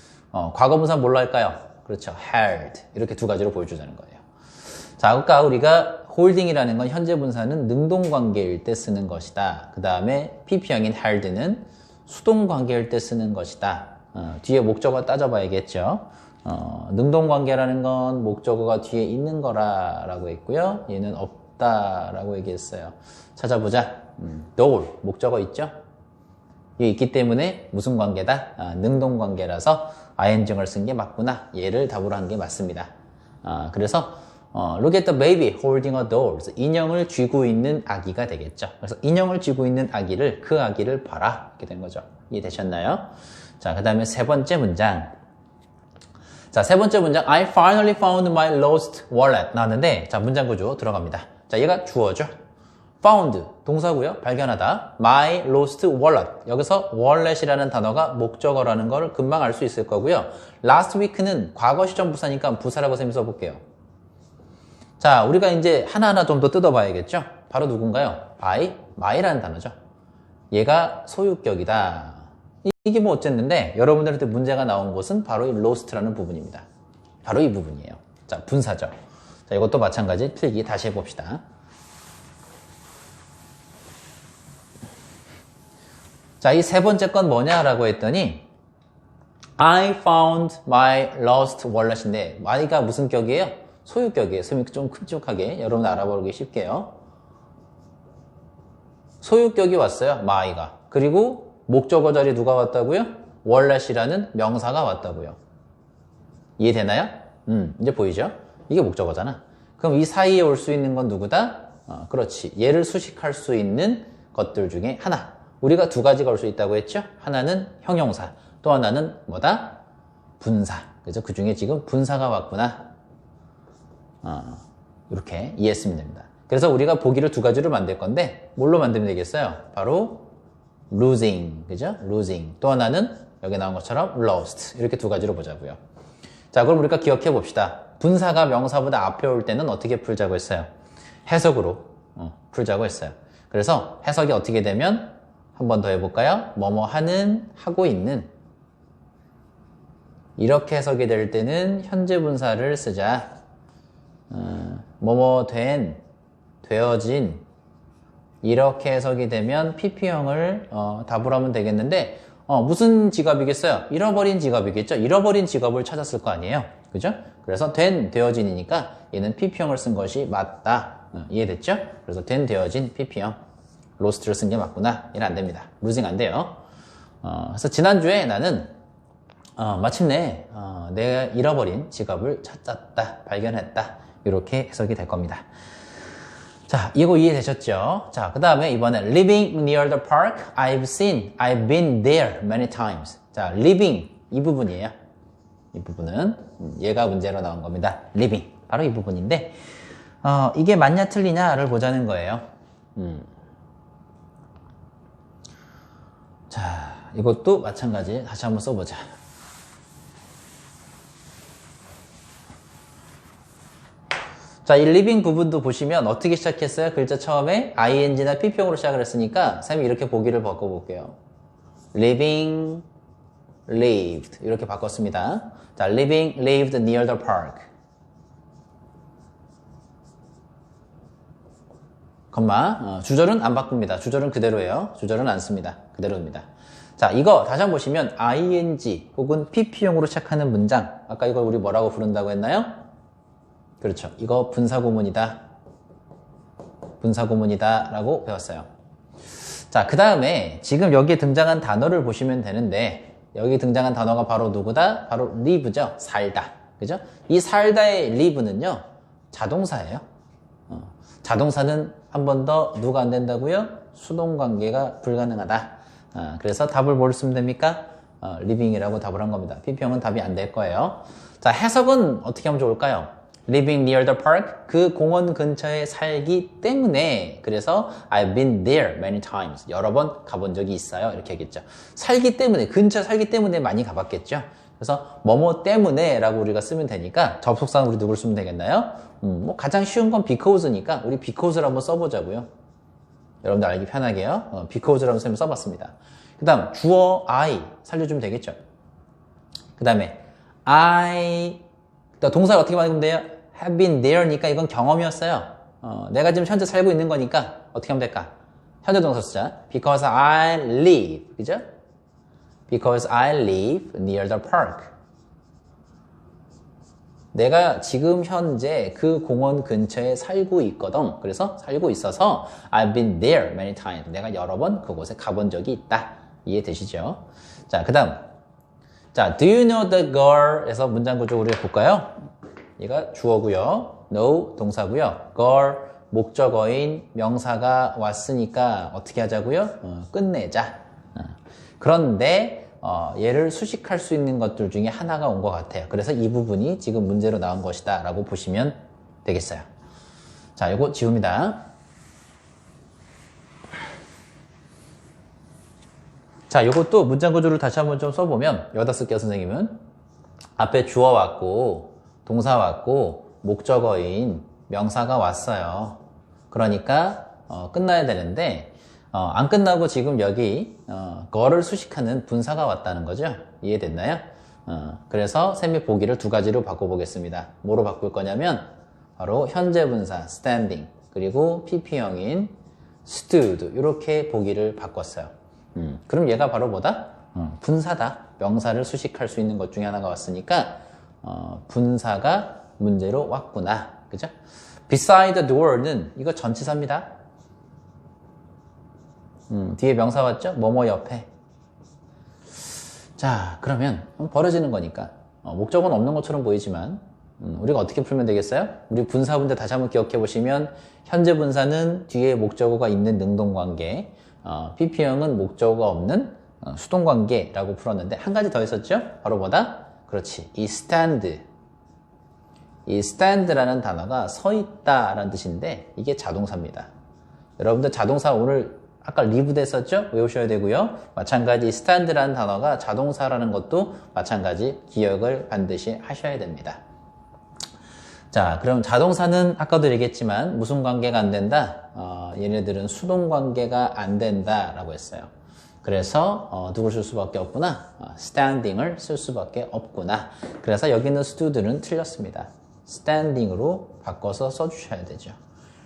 과거 분사 뭘로 할까요? 그렇죠, held. 이렇게 두 가지로 보여주자는 거예요. 자, 아까 우리가 holding이라는 건 현재 분사는 능동관계일 때 쓰는 것이다. 그 다음에 pp형인 held는 수동관계일 때 쓰는 것이다. 뒤에 목적어 따져봐야겠죠. 능동관계라는 건 목적어가 뒤에 있는 거라고 했고요. 얘는 없다라고 얘기했어요. 찾아보자. doll 목적어 있죠? 이게 있기 때문에 무슨 관계다? 능동관계라서 ing을 쓴 게 맞구나. 얘를 답으로 한 게 맞습니다. 그래서 look at the baby holding a doll. 그래서 인형을 쥐고 있는 아기가 되겠죠. 그래서 인형을 쥐고 있는 아기를, 그 아기를 봐라. 이렇게 된 거죠. 이해되셨나요? 자, 그 다음에 세 번째 문장. 자, 세 번째 문장. I finally found my lost wallet. 나왔는데, 자, 문장 구조 들어갑니다. 자, 얘가 주어죠. found, 동사고요. 발견하다. my lost wallet. 여기서 wallet이라는 단어가 목적어라는 걸 금방 알 수 있을 거고요. last week는 과거 시점 부사니까 부사라고 선생님 써볼게요. 자, 우리가 이제 하나하나 좀 더 뜯어봐야겠죠? 바로 누군가요? my라는 단어죠. 얘가 소유격이다. 이게 뭐 어쨌는데 여러분들한테 문제가 나온 곳은 바로 이 lost라는 부분입니다. 바로 이 부분이에요. 자, 분사죠. 자, 이것도 마찬가지 필기 다시 해봅시다. 자, 이 세 번째 건 뭐냐라고 했더니 I found my lost wallet인데 my가 무슨 격이에요? 소유격이에요. 선생님이 좀 큼직하게 여러분 알아보기 쉽게요. 소유격이 왔어요. my가. 그리고 목적어 자리에 누가 왔다고요? wallet이라는 명사가 왔다고요. 이해되나요? 이제 보이죠? 이게 목적어잖아. 그럼 이 사이에 올 수 있는 건 누구다? 그렇지. 얘를 수식할 수 있는 것들 중에 하나. 우리가 두 가지가 올 수 있다고 했죠? 하나는 형용사, 또 하나는 뭐다? 분사. 그래서 그 중에 지금 분사가 왔구나. 이렇게 이해했으면 됩니다. 그래서 우리가 보기를 두 가지로 만들 건데 뭘로 만들면 되겠어요? 바로 losing, 그죠? losing. 또 하나는 여기 나온 것처럼 lost. 이렇게 두 가지로 보자고요. 자, 그럼 우리가 기억해 봅시다. 분사가 명사보다 앞에 올 때는 어떻게 풀자고 했어요? 해석으로 풀자고 했어요. 그래서 해석이 어떻게 되면 한 번 더 해볼까요? 뭐뭐 하는, 하고 있는. 이렇게 해석이 될 때는 현재 분사를 쓰자. 뭐뭐 된, 되어진 이렇게 해석이 되면 PP형을 답으로 하면 되겠는데 무슨 지갑이겠어요? 잃어버린 지갑이겠죠? 잃어버린 지갑을 찾았을 거 아니에요? 그죠? 그래서 된, 되어진이니까 얘는 PP형을 쓴 것이 맞다. 이해됐죠? 그래서 된, 되어진 PP형. 로스트를 쓴 게 맞구나. 이는 안 됩니다. 루징 안 돼요. 그래서 지난주에 나는 마침내 내가 잃어버린 지갑을 찾았다. 발견했다. 이렇게 해석이 될 겁니다. 자, 이거 이해되셨죠? 자, 그 다음에 이번에 living near the park, I've been there many times. 자, living 이 부분이에요. 이 부분은 얘가 문제로 나온 겁니다. living 바로 이 부분인데 이게 맞냐 틀리냐를 보자는 거예요. 자, 이것도 마찬가지 다시 한번 써보자. 자, 이 living 부분도 보시면 어떻게 시작했어요? 글자 처음에 ing나 pp형으로 시작을 했으니까 쌤이 이렇게 보기를 바꿔볼게요. living, lived 이렇게 바꿨습니다. 자, living, lived near the park. 주절은 안 바꿉니다. 주절은 그대로예요. 주절은 안 씁니다. 그대로입니다. 자, 이거 다시 한번 보시면 ing 혹은 pp형으로 시작하는 문장. 아까 이걸 우리 뭐라고 부른다고 했나요? 그렇죠. 이거 분사구문이다. 분사구문이다 라고 배웠어요. 자, 그 다음에 지금 여기에 등장한 단어를 보시면 되는데 여기 등장한 단어가 바로 누구다? 바로 live죠. 살다. 그죠? 이 살다의 live는요. 자동사예요. 자동사는 한 번 더 누가 안 된다고요? 수동관계가 불가능하다. 그래서 답을 뭘 쓰면 됩니까? living이라고 답을 한 겁니다. pp형은 답이 안 될 거예요. 자, 해석은 어떻게 하면 좋을까요? living near the park, 그 공원 근처에 살기 때문에 그래서 I've been there many times, 여러 번 가본 적이 있어요. 이렇게 하겠죠. 살기 때문에, 근처에 살기 때문에 많이 가봤겠죠. 그래서 뭐뭐 때문에 라고 우리가 쓰면 되니까 접속사는 우리 누굴 쓰면 되겠나요? 뭐 가장 쉬운 건 because니까 우리 because를 한번 써보자고요. 여러분들 알기 편하게요. because를 한번 써봤습니다. 그 다음 주어 I 살려주면 되겠죠. 그 다음에 동사를 어떻게 만들면 돼요? have been there니까 이건 경험이었어요. 내가 지금 현재 살고 있는 거니까 어떻게 하면 될까? 현재 동사 쓰자. Because I live. 그죠? Because I live near the park. 내가 지금 현재 그 공원 근처에 살고 있거든. 그래서 살고 있어서 I've been there many times. 내가 여러 번 그곳에 가본 적이 있다. 이해되시죠? 자, 그 다음. 자, do you know the girl? 에서 문장 구조 우리 볼까요? 얘가 주어고요. know 동사고요. girl 목적어인 명사가 왔으니까 어떻게 하자고요? 끝내자. 그런데 얘를 수식할 수 있는 것들 중에 하나가 온 것 같아요. 그래서 이 부분이 지금 문제로 나온 것이다 라고 보시면 되겠어요. 자, 이거 지웁니다. 자, 이것도 문장 구조를 다시 한번 좀 써보면 여기다 쓸게요. 선생님은 앞에 주어 왔고 동사 왔고 목적어인 명사가 왔어요. 그러니까 끝나야 되는데 안 끝나고 지금 여기 거를 수식하는 분사가 왔다는 거죠. 이해됐나요? 그래서 쌤이 보기를 두 가지로 바꿔보겠습니다. 뭐로 바꿀 거냐면 바로 현재 분사 standing 그리고 pp형인 stood 이렇게 보기를 바꿨어요. 그럼 얘가 바로 뭐다? 분사다. 명사를 수식할 수 있는 것 중에 하나가 왔으니까 분사가 문제로 왔구나. 그죠? beside the door는 이거 전치사입니다. 뒤에 명사 왔죠? 뭐뭐 옆에. 자, 그러면 벌어지는 거니까 목적은 없는 것처럼 보이지만 우리가 어떻게 풀면 되겠어요? 우리 분사분들 다시 한번 기억해 보시면 현재 분사는 뒤에 목적어가 있는 능동관계, pp형은 목적어가 없는 수동관계라고 풀었는데 한 가지 더 있었죠? 바로 뭐다? 그렇지. 이 stand라는 단어가 서 있다라는 뜻인데 이게 자동사입니다. 여러분들 자동사 오늘 아까 lived 했었죠? 외우셔야 되고요. 마찬가지 stand라는 단어가 자동사라는 것도 마찬가지 기억을 반드시 하셔야 됩니다. 자, 그럼 자동사는 아까도 얘기했지만 무슨 관계가 안 된다? 얘네들은 수동 관계가 안 된다라고 했어요. 그래서 누굴 쓸 수밖에 없구나. standing을 쓸 수밖에 없구나. 그래서 여기 있는 stud들은 틀렸습니다. standing으로 바꿔서 써주셔야 되죠.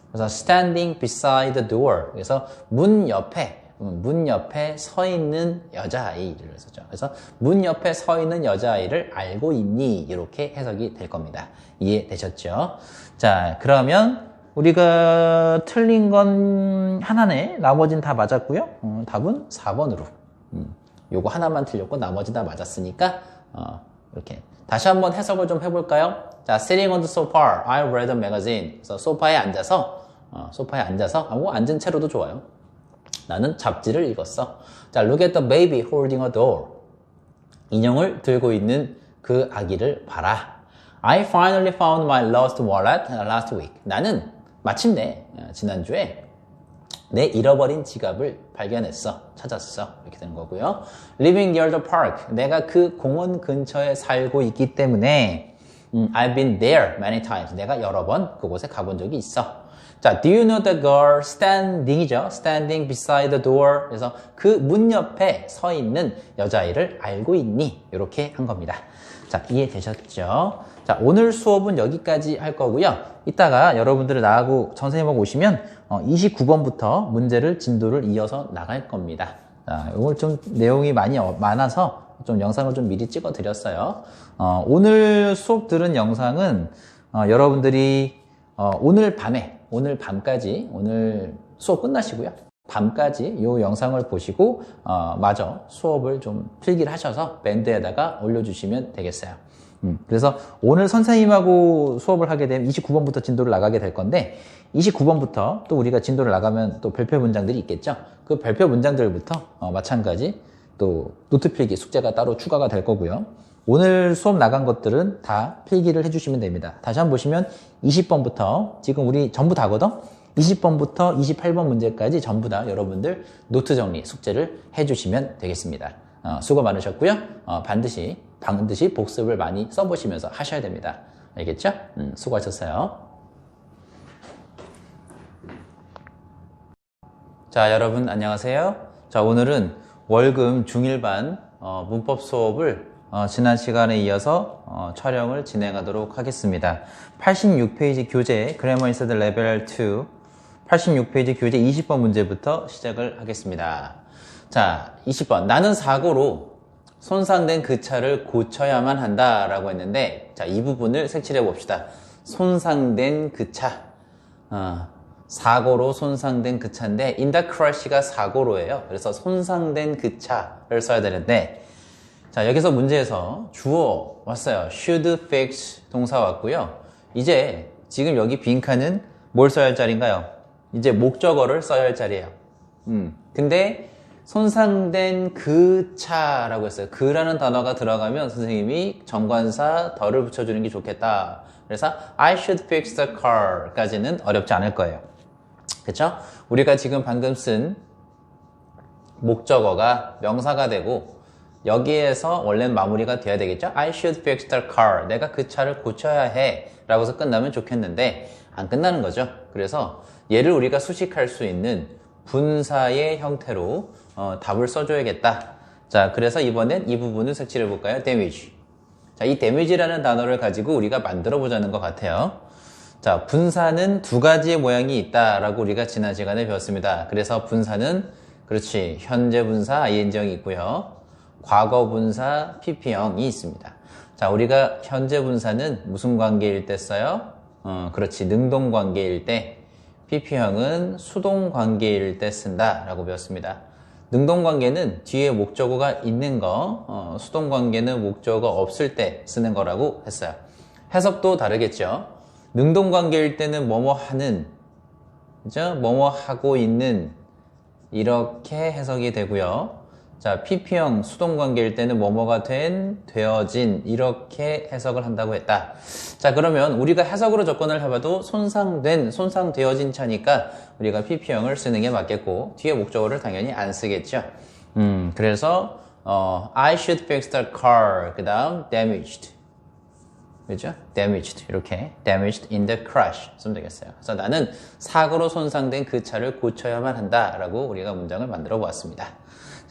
그래서 standing beside the door. 그래서 문 옆에 서 있는 여자아이를 썼죠. 그래서 문 옆에 서 있는 여자아이를 알고 있니? 이렇게 해석이 될 겁니다. 이해되셨죠? 자, 그러면 우리가 틀린 건 하나네. 나머지는 다 맞았고요. 답은 4번으로. 요거 하나만 틀렸고 나머지 다 맞았으니까 이렇게 다시 한번 해석을 좀 해볼까요? 자, sitting on the sofa, I read a magazine. 그래서 소파에 앉아서 앉은 채로도 좋아요. 나는 잡지를 읽었어. 자, look at the baby holding a doll. 인형을 들고 있는 그 아기를 봐라. I finally found my lost wallet last week. 나는 마침내 지난주에 내 잃어버린 지갑을 찾았어. 이렇게 되는 거고요. Living near the park. 내가 그 공원 근처에 살고 있기 때문에 I've been there many times. 내가 여러 번 그곳에 가본 적이 있어. 자, do you know the girl standing이죠? standing beside the door. 그래서 그 문 옆에 서 있는 여자아이를 알고 있니? 이렇게 한 겁니다. 자, 이해되셨죠? 자, 오늘 수업은 여기까지 할 거고요. 이따가 여러분들을 나하고 선생님하고 오시면 29번부터 문제를 진도를 이어서 나갈 겁니다. 자, 오늘 좀 내용이 많아서 좀 영상을 좀 미리 찍어 드렸어요. 오늘 수업 들은 영상은 여러분들이 오늘 밤까지 오늘 수업 끝나시고요. 밤까지 이 영상을 보시고 마저 수업을 좀 필기를 하셔서 밴드에다가 올려주시면 되겠어요. 그래서 오늘 선생님하고 수업을 하게 되면 29번부터 진도를 나가게 될 건데 29번부터 또 우리가 진도를 나가면 또 별표 문장들이 있겠죠. 그 별표 문장들부터 마찬가지 또 노트 필기 숙제가 따로 추가가 될 거고요. 오늘 수업 나간 것들은 다 필기를 해주시면 됩니다. 다시 한번 보시면 20번부터 지금 우리 전부 다거든. 20번부터 28번 문제까지 전부 다 여러분들 노트 정리 숙제를 해주시면 되겠습니다. 수고 많으셨고요. 반드시 복습을 많이 써보시면서 하셔야 됩니다. 알겠죠? 수고하셨어요. 자, 여러분 안녕하세요. 자, 오늘은 월금 중1반 문법 수업을 지난 시간에 이어서 촬영을 진행하도록 하겠습니다. 86페이지 교재 그래머 인스터디 레벨 2 86페이지 교재 20번 문제부터 시작을 하겠습니다. 자, 20번. 나는 사고로 손상된 그 차를 고쳐야만 한다 라고 했는데, 자, 이 부분을 색칠해 봅시다. 손상된 그 차. 사고로 손상된 그 차인데 in the crash가 사고로예요. 그래서 손상된 그 차를 써야 되는데, 자, 여기서 문제에서 주어 왔어요. should fix 동사 왔고요. 이제 지금 여기 빈칸은 뭘 써야 할 자리인가요? 이제 목적어를 써야 할 자리예요. 근데 손상된 그 차라고 했어요. 그라는 단어가 들어가면 선생님이 정관사 더를 붙여주는 게 좋겠다. 그래서 I should fix the car 까지는 어렵지 않을 거예요. 그쵸? 우리가 지금 방금 쓴 목적어가 명사가 되고 여기에서 원래는 마무리가 돼야 되겠죠? I should fix the car. 내가 그 차를 고쳐야 해 라고 해서 끝나면 좋겠는데 안 끝나는 거죠. 그래서 얘를 우리가 수식할 수 있는 분사의 형태로 답을 써줘야겠다. 자, 그래서 이번엔 이 부분을 색칠해 볼까요? damage. 자, 이 damage라는 단어를 가지고 우리가 만들어 보자는 것 같아요. 자, 분사는 두 가지의 모양이 있다라고 우리가 지난 시간에 배웠습니다. 그래서 분사는 그렇지, 현재 분사 ing형이 있고요. 과거 분사 pp형이 있습니다. 자, 우리가 현재 분사는 무슨 관계일 때 써요? 그렇지, 능동 관계일 때. pp형은 수동 관계일 때 쓴다 라고 배웠습니다. 능동 관계는 뒤에 목적어가 있는 거, 수동 관계는 목적어가 없을 때 쓰는 거라고 했어요. 해석도 다르겠죠. 능동 관계일 때는 뭐뭐 하는, 그죠? 뭐뭐 하고 있는, 이렇게 해석이 되고요. 자, pp형 수동 관계일 때는 뭐뭐가 되어진, 이렇게 해석을 한다고 했다. 자, 그러면 우리가 해석으로 접근을 해봐도 손상되어진 차니까 우리가 pp형을 쓰는 게 맞겠고, 뒤에 목적어를 당연히 안 쓰겠죠. 그래서 I should fix the car. 그 다음 damaged. 그죠? damaged. 이렇게 damaged in the crash 쓰면 되겠어요. 그래서 나는 사고로 손상된 그 차를 고쳐야만 한다 라고 우리가 문장을 만들어 보았습니다.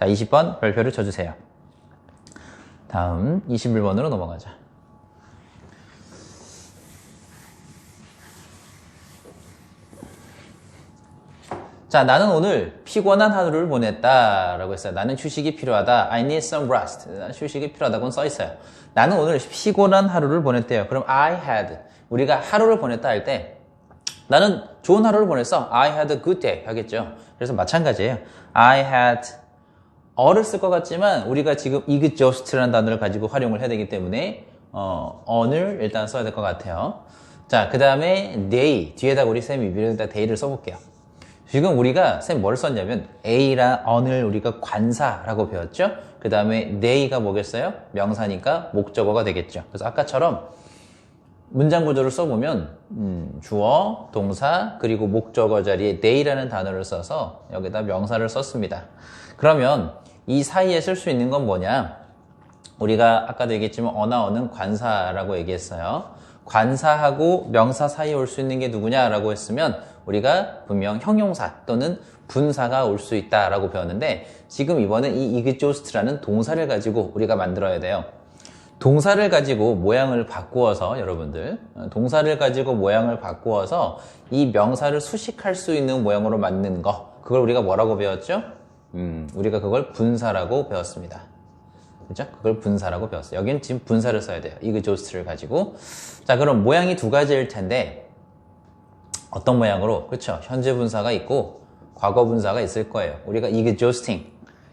자, 20번 별표를 쳐주세요. 다음 21번으로 넘어가자. 자, 나는 오늘 피곤한 하루를 보냈다 라고 했어요. 나는 휴식이 필요하다. I need some rest. 휴식이 필요하다고는 써 있어요. 나는 오늘 피곤한 하루를 보냈대요. 그럼 I had. 우리가 하루를 보냈다 할 때 나는 좋은 하루를 보냈어. I had a good day 하겠죠. 그래서 마찬가지예요. I had 어를 쓸 것 같지만 우리가 지금 exhaust라는 단어를 가지고 활용을 해야 되기 때문에 on을 일단 써야 될 것 같아요. 자, 그 다음에 day 뒤에다 우리 쌤이 위에다 day를 써볼게요. 지금 우리가 쌤 뭘 썼냐면 A랑 on을 우리가 관사라고 배웠죠. 그 다음에 day가 뭐겠어요? 명사니까 목적어가 되겠죠. 그래서 아까처럼 문장 구조를 써보면 주어, 동사, 그리고 목적어 자리에 day라는 단어를 써서 여기다 명사를 썼습니다. 그러면 이 사이에 쓸 수 있는 건 뭐냐? 우리가 아까도 얘기했지만 어나 어는 관사라고 얘기했어요. 관사하고 명사 사이에 올 수 있는 게 누구냐라고 했으면 우리가 분명 형용사 또는 분사가 올 수 있다라고 배웠는데 지금 이번엔 이 exhaust라는 동사를 가지고 우리가 만들어야 돼요. 동사를 가지고 모양을 바꾸어서 여러분들 동사를 가지고 모양을 바꾸어서 이 명사를 수식할 수 있는 모양으로 만드는 거 그걸 우리가 뭐라고 배웠죠? 우리가 그걸 분사라고 배웠습니다. 그죠? 그걸 분사라고 배웠어요. 여기는 지금 분사를 써야 돼요. exhaust를 가지고. 자, 그럼 모양이 두 가지일 텐데 어떤 모양으로? 그렇죠. 현재 분사가 있고 과거 분사가 있을 거예요. 우리가 exhausting,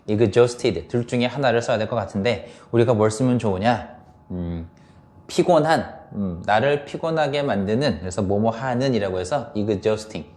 exhausted 둘 중에 하나를 써야 될 것 같은데 우리가 뭘 쓰면 좋으냐? 피곤한, 나를 피곤하게 만드는 그래서 뭐뭐 하는 이라고 해서 exhausting.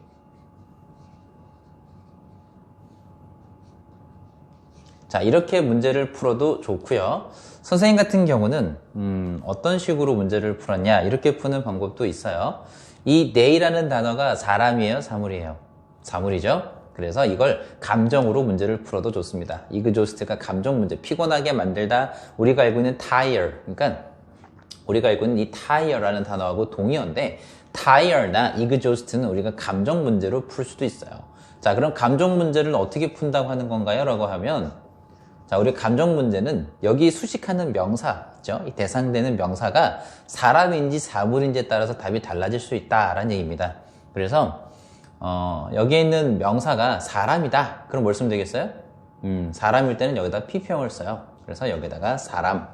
자, 이렇게 문제를 풀어도 좋고요. 선생님 같은 경우는 어떤 식으로 문제를 풀었냐 이렇게 푸는 방법도 있어요. 이 day라는 단어가 사람이에요, 사물이에요? 사물이죠. 그래서 이걸 감정으로 문제를 풀어도 좋습니다. exhaust가 감정 문제, 피곤하게 만들다. 우리가 알고 있는 tire, 그러니까 우리가 알고 있는 이 tire라는 단어하고 동의어인데 tire나 exhaust는 우리가 감정 문제로 풀 수도 있어요. 자, 그럼 감정 문제를 어떻게 푼다고 하는 건가요? 라고 하면 자, 우리 감정 문제는 여기 수식하는 명사 있죠? 이 대상되는 명사가 사람인지 사물인지에 따라서 답이 달라질 수 있다라는 얘기입니다. 그래서 여기에 있는 명사가 사람이다. 그럼 뭘 쓰면 되겠어요? 사람일 때는 여기다 PP형을 써요. 그래서 여기다가 사람.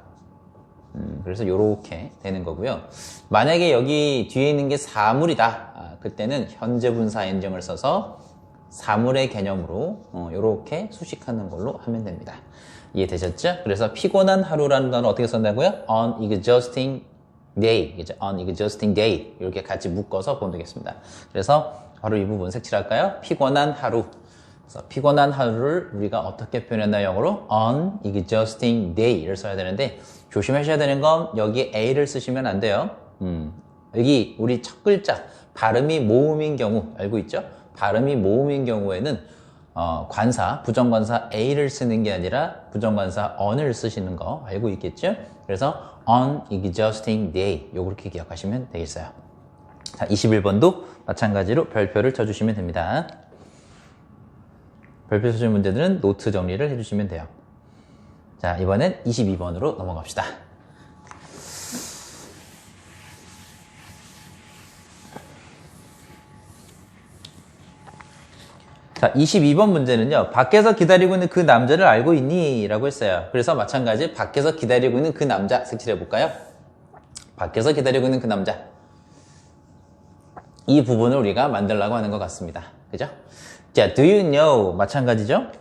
그래서 요렇게 되는 거고요. 만약에 여기 뒤에 있는 게 사물이다. 그때는 현재 분사 엔정을 써서 사물의 개념으로 요렇게 수식하는 걸로 하면 됩니다. 이해되셨죠? 그래서 피곤한 하루라는 단어 어떻게 쓴다고요? On exhausting day. On exhausting day. 이렇게 같이 묶어서 보면 되겠습니다. 그래서 바로 이 부분 색칠할까요? 피곤한 하루. 그래서 피곤한 하루를 우리가 어떻게 표현했나 영어로? On exhausting day를 써야 되는데 조심하셔야 되는 건 여기 A를 쓰시면 안 돼요. 여기 우리 첫 글자 발음이 모음인 경우 알고 있죠? 발음이 모음인 경우에는 관사, 부정관사 A를 쓰는 게 아니라 부정관사 on을 쓰시는 거 알고 있겠죠? 그래서 on exhausting day 요렇게 기억하시면 되겠어요. 자, 21번도 마찬가지로 별표를 쳐주시면 됩니다. 별표 쳐주신 문제들은 노트 정리를 해주시면 돼요. 자, 이번엔 22번으로 넘어갑시다. 자, 22번 문제는요. 밖에서 기다리고 있는 그 남자를 알고 있니? 라고 했어요. 그래서 마찬가지 밖에서 기다리고 있는 그 남자 색칠해 볼까요? 밖에서 기다리고 있는 그 남자. 이 부분을 우리가 만들려고 하는 것 같습니다. 그죠? 자, do you know 마찬가지죠?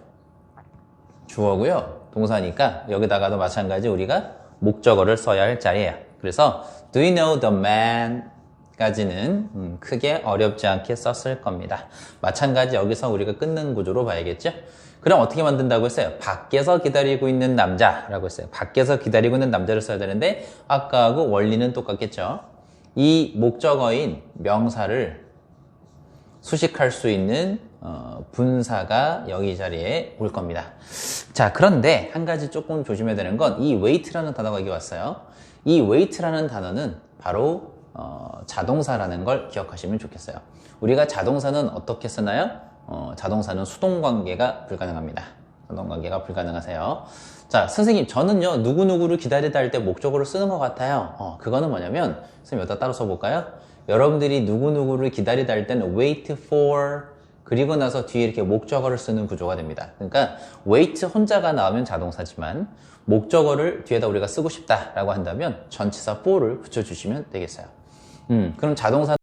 주어고요. 동사니까 여기다가도 마찬가지 우리가 목적어를 써야 할 자리예요. 그래서 do you know the man 까지는 크게 어렵지 않게 썼을 겁니다. 마찬가지 여기서 우리가 끊는 구조로 봐야겠죠? 그럼 어떻게 만든다고 했어요? 밖에서 기다리고 있는 남자라고 했어요. 밖에서 기다리고 있는 남자를 써야 되는데 아까하고 원리는 똑같겠죠? 이 목적어인 명사를 수식할 수 있는 분사가 여기 자리에 올 겁니다. 자, 그런데 한 가지 조금 조심해야 되는 건 이 wait라는 단어가 여기 왔어요. 이 wait라는 단어는 바로 자동사라는 걸 기억하시면 좋겠어요. 우리가 자동사는 어떻게 쓰나요? 자동사는 수동 관계가 불가능합니다. 부동관계가 불가능하세요. 자, 선생님, 저는요, 누구누구를 기다리다 할 때 목적어를 쓰는 것 같아요. 그거는 뭐냐면, 선생님 여기다 따로 써볼까요? 여러분들이 누구누구를 기다리다 할 때는 wait for, 그리고 나서 뒤에 이렇게 목적어를 쓰는 구조가 됩니다. 그러니까, wait 혼자가 나오면 자동사지만, 목적어를 뒤에다 우리가 쓰고 싶다라고 한다면, 전치사 for를 붙여주시면 되겠어요. 그럼 자동사